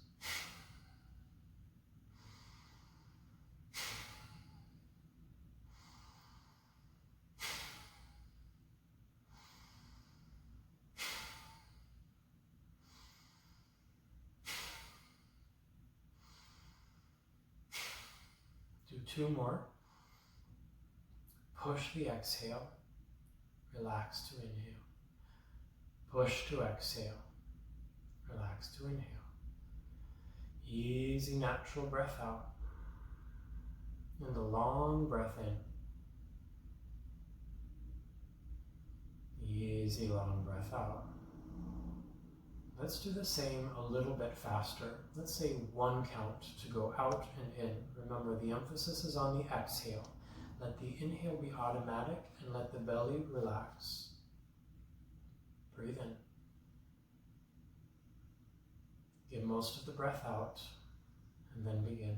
Do 2 more. Push the exhale. Relax to inhale. Push to exhale. Relax to inhale. Easy natural breath out. And a long breath in. Easy long breath out. Let's do the same a little bit faster. Let's say 1 count to go out and in. Remember, the emphasis is on the exhale. Let the inhale be automatic and let the belly relax. Breathe in. Get most of the breath out, and then begin.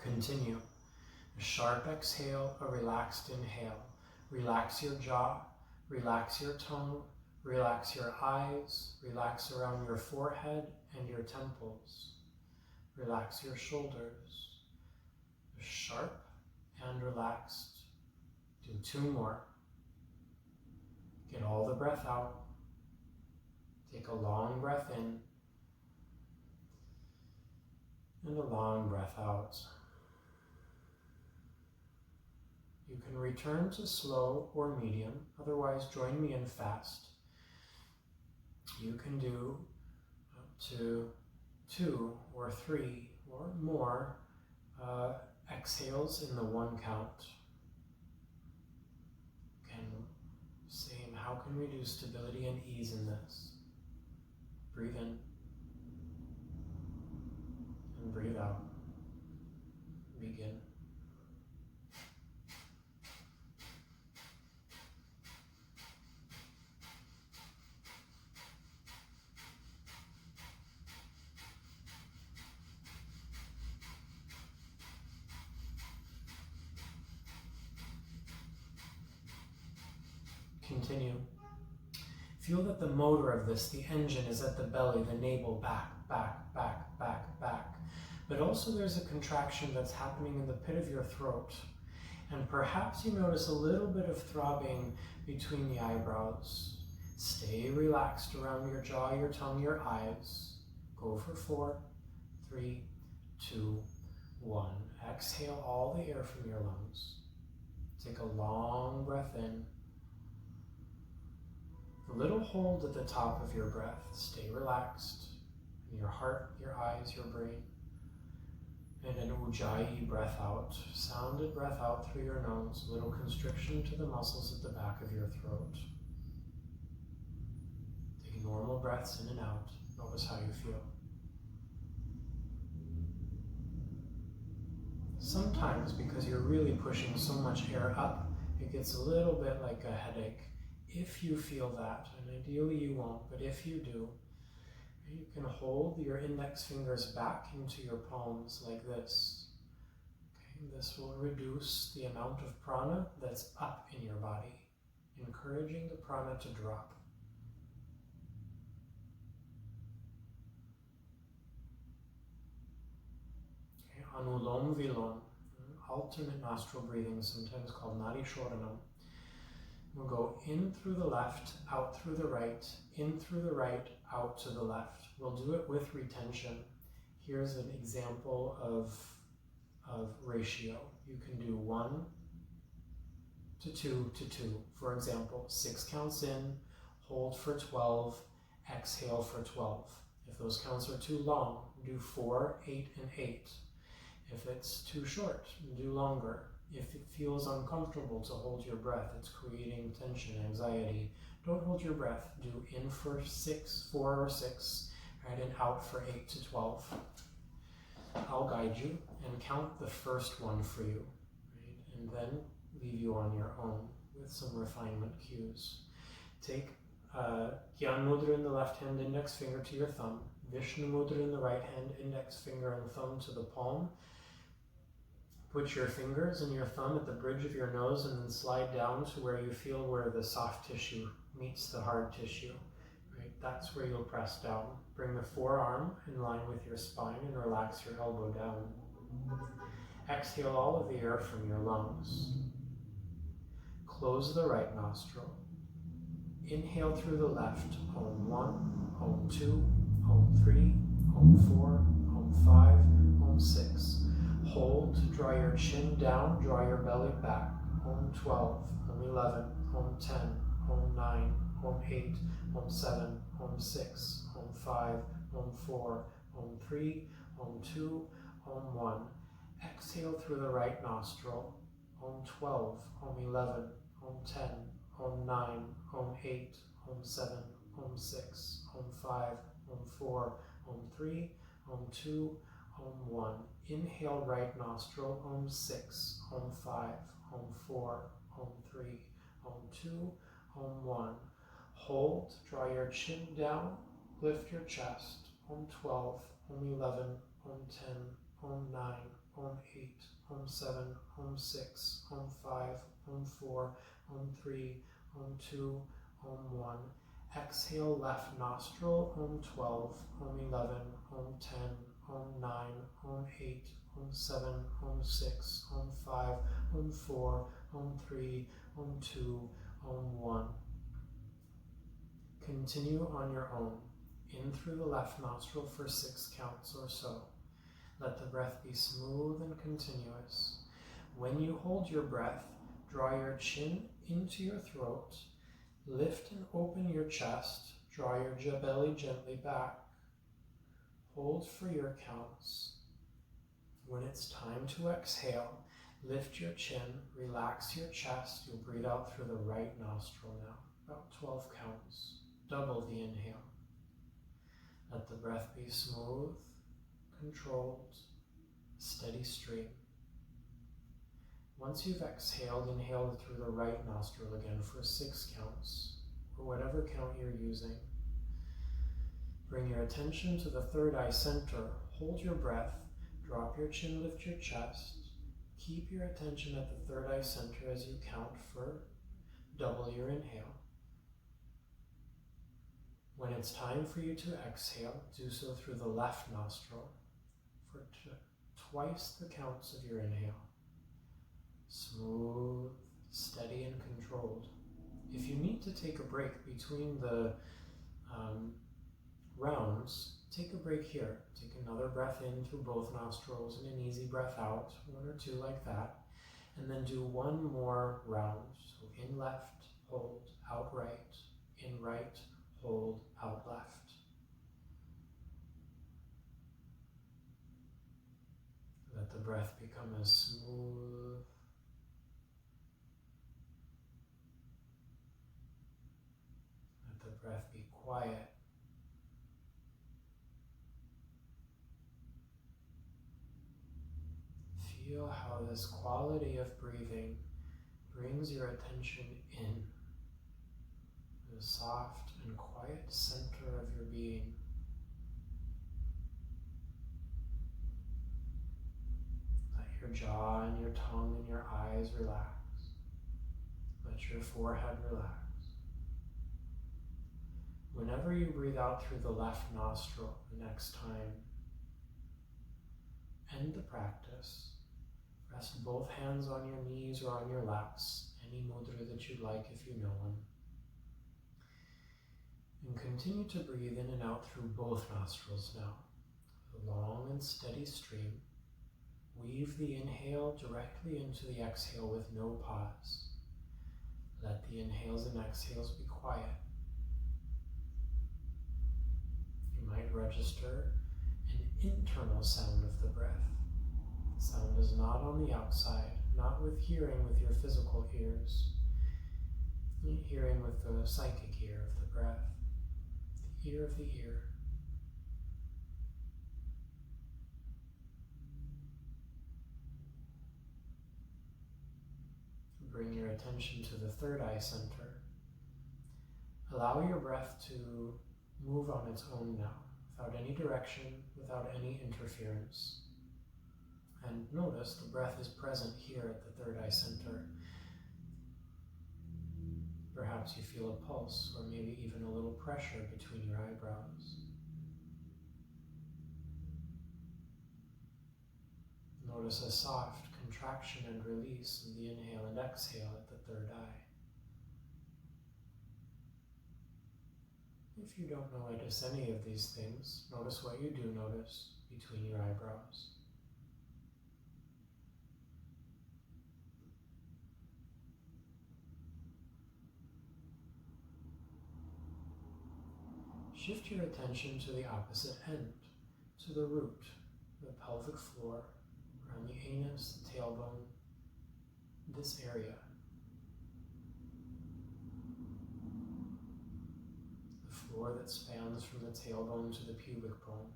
Continue. A sharp exhale, a relaxed inhale. Relax your jaw, relax your tongue, relax your eyes, relax around your forehead and your temples. Relax your shoulders. Sharp and relaxed. Do 2 more. Get all the breath out. Take a long breath in and a long breath out. You can return to slow or medium, otherwise join me in fast. You can do to 2 or 3 or more exhales in the 1 count. Same, how can we do stability and ease in this? Breathe in and breathe out. Begin. Continue. Feel that the motor of this, the engine, is at the belly, the navel, back, back, back, back, back. But also there's a contraction that's happening in the pit of your throat. And perhaps you notice a little bit of throbbing between the eyebrows. Stay relaxed around your jaw, your tongue, your eyes. Go for 4, 3, 2, 1. Exhale all the air from your lungs. Take a long breath in. A little hold at the top of your breath. Stay relaxed in your heart, your eyes, your brain. And an ujjayi breath out. Sounded breath out through your nose. A little constriction to the muscles at the back of your throat. Take normal breaths in and out. Notice how you feel. Sometimes, because you're really pushing so much air up, it gets a little bit like a headache. If you feel that, and ideally you won't, but if you do, you can hold your index fingers back into your palms like this. Okay, this will reduce the amount of prana that's up in your body, encouraging the prana to drop. Okay, anulom vilom, alternate nostril breathing, sometimes called marichyasana. We'll go in through the left, out through the right, in through the right, out to the left. We'll do it with retention. Here's an example of ratio. You can do 1 to 2 to 2. For example, 6 counts in, hold for 12, exhale for 12. If those counts are too long, do 4, 8, and 8. If it's too short, do longer. If it feels uncomfortable to hold your breath, it's creating tension, anxiety, don't hold your breath. Do in for 4 or 6, right, and out for 8 to 12. I'll guide you and count the first one for you, right, and then leave you on your own with some refinement cues. Take Gyan Mudra in the left hand, index finger to your thumb. Vishnu Mudra in the right hand, index finger and thumb to the palm. Put your fingers and your thumb at the bridge of your nose and then slide down to where you feel where the soft tissue meets the hard tissue. Right? That's where you'll press down. Bring the forearm in line with your spine and relax your elbow down. Exhale all of the air from your lungs. Close the right nostril. Inhale through the left. Om 1, Om 2, Om 3, Om 4, Om 5, Om 6. Hold, draw your chin down, draw your belly back. Om 12, Om 11, Om 10, Om 9, Om 8, Om 7, Om 6, Om 5, Om 4, Om 3, Om 2, Om 1. Exhale through the right nostril. Om 12, Om 11, Om 10, Om 9, Om 8, Om 7, Om 6, Om 5, Om 4, Om 3, Om 2, Om 1. Inhale right nostril, Om 6, Om 5, Om 4, Om 3, Om 2, Om 1. Hold, draw your chin down, lift your chest, Om 12, Om 11, Om 10, Om 9, Om 8, Om 7, Om 6, Om 5, Om 4, Om 3, Om 2, Om 1. Exhale left nostril, Om 12, Om 11, Om 10, Om 9, Om 8, Om 7, Om 6, Om 5, Om 4, Om 3, Om 2, Om 1. Continue on your own, in through the left nostril for 6 counts or so. Let the breath be smooth and continuous. When you hold your breath, draw your chin into your throat, lift and open your chest, draw your belly gently back. Hold for your counts. When it's time to exhale, lift your chin, relax your chest. You'll breathe out through the right nostril now. About 12 counts. Double the inhale. Let the breath be smooth, controlled, steady stream. Once you've exhaled, inhale through the right nostril again for 6 counts, or whatever count you're using. Bring your attention to the third eye center. Hold your breath. Drop your chin, lift your chest. Keep your attention at the third eye center as you count for double your inhale. When it's time for you to exhale, do so through the left nostril for twice the counts of your inhale. Smooth, steady, and controlled. If you need to take a break between the rounds, take a break here. Take another breath in through both nostrils and an easy breath out, 1 or 2 like that. And then do one more round. So in left, hold, out right, in right, hold, out left. Let the breath become as smooth let the breath be quiet. Feel how this quality of breathing brings your attention in to the soft and quiet center of your being. Let your jaw and your tongue and your eyes relax. Let your forehead relax. Whenever you breathe out through the left nostril the next time, end the practice. Rest both hands on your knees or on your laps, any mudra that you like if you know one. And continue to breathe in and out through both nostrils now. A long and steady stream. Weave the inhale directly into the exhale with no pause. Let the inhales and exhales be quiet. You might register an internal sound of the breath. The sound is not on the outside, not with hearing with your physical ears, hearing with the psychic ear of the breath, the ear of the ear. Bring your attention to the third eye center. Allow your breath to move on its own now, without any direction, without any interference. And notice the breath is present here at the third eye center. Perhaps you feel a pulse, or maybe even a little pressure between your eyebrows. Notice a soft contraction and release in the inhale and exhale at the third eye. If you don't notice any of these things, notice what you do notice between your eyebrows. Shift your attention to the opposite end, to the root, the pelvic floor, around the anus, the tailbone, this area. The floor that spans from the tailbone to the pubic bone,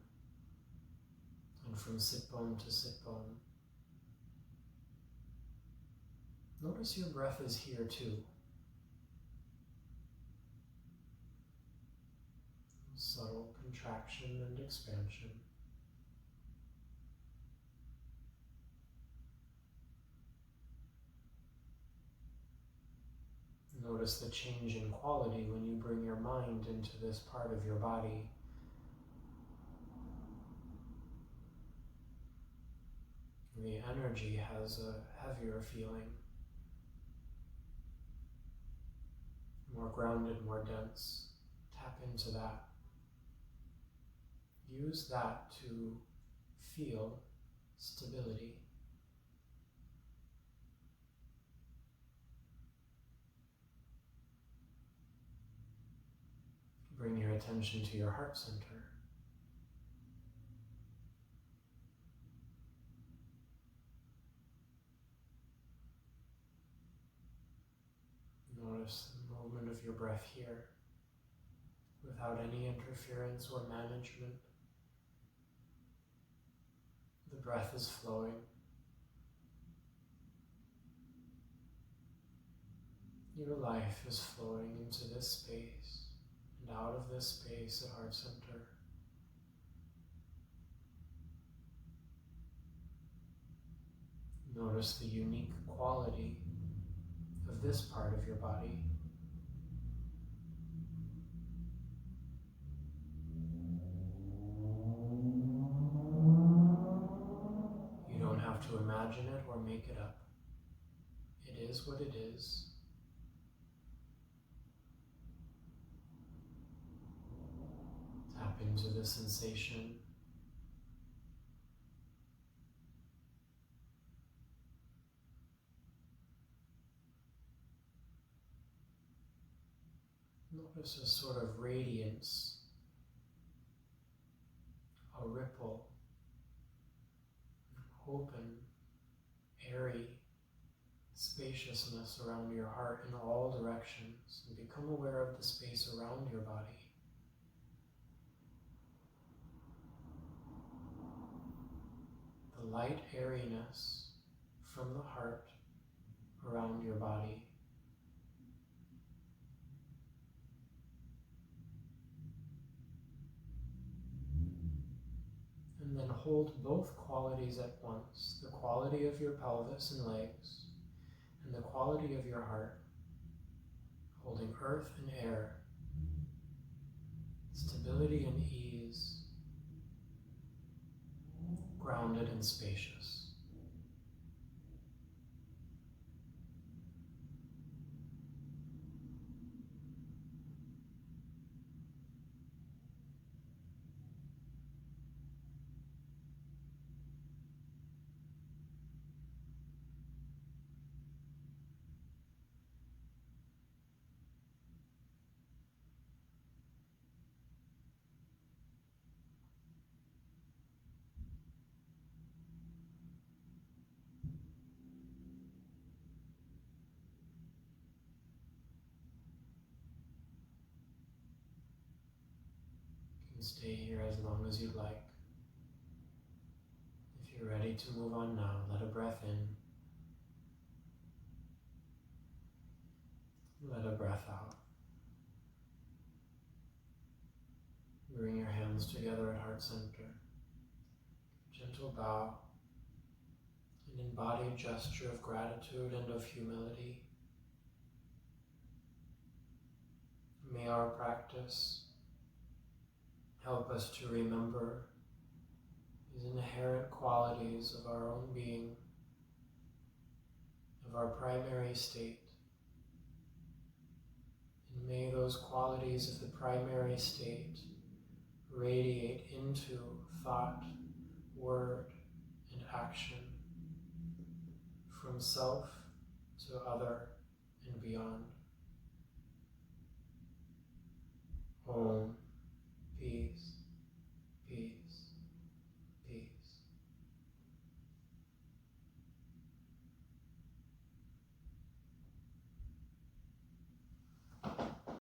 and from sit bone to sit bone. Notice your breath is here too. Subtle contraction and expansion. Notice the change in quality when you bring your mind into this part of your body. The energy has a heavier feeling, more grounded, more dense. Tap into that. Use that to feel stability. Bring your attention to your heart center. Notice the movement of your breath here without any interference or management. The breath is flowing. Your life is flowing into this space and out of this space at heart center. Notice the unique quality of this part of your body. You don't have to imagine it or make it up. It is what it is. Tap into the sensation. Notice a sort of radiance, a ripple, open, airy spaciousness around your heart in all directions, and become aware of the space around your body. The light airiness from the heart around your body. And then hold both qualities at once, the quality of your pelvis and legs, and the quality of your heart, holding earth and air, stability and ease, grounded and spacious. Stay here as long as you'd like. If you're ready to move on now, let a breath in. Let a breath out. Bring your hands together at heart center. Gentle bow. An embodied gesture of gratitude and of humility. May our practice help us to remember these inherent qualities of our own being, of our primary state. And may those qualities of the primary state radiate into thought, word, and action, from self to other and beyond. Om.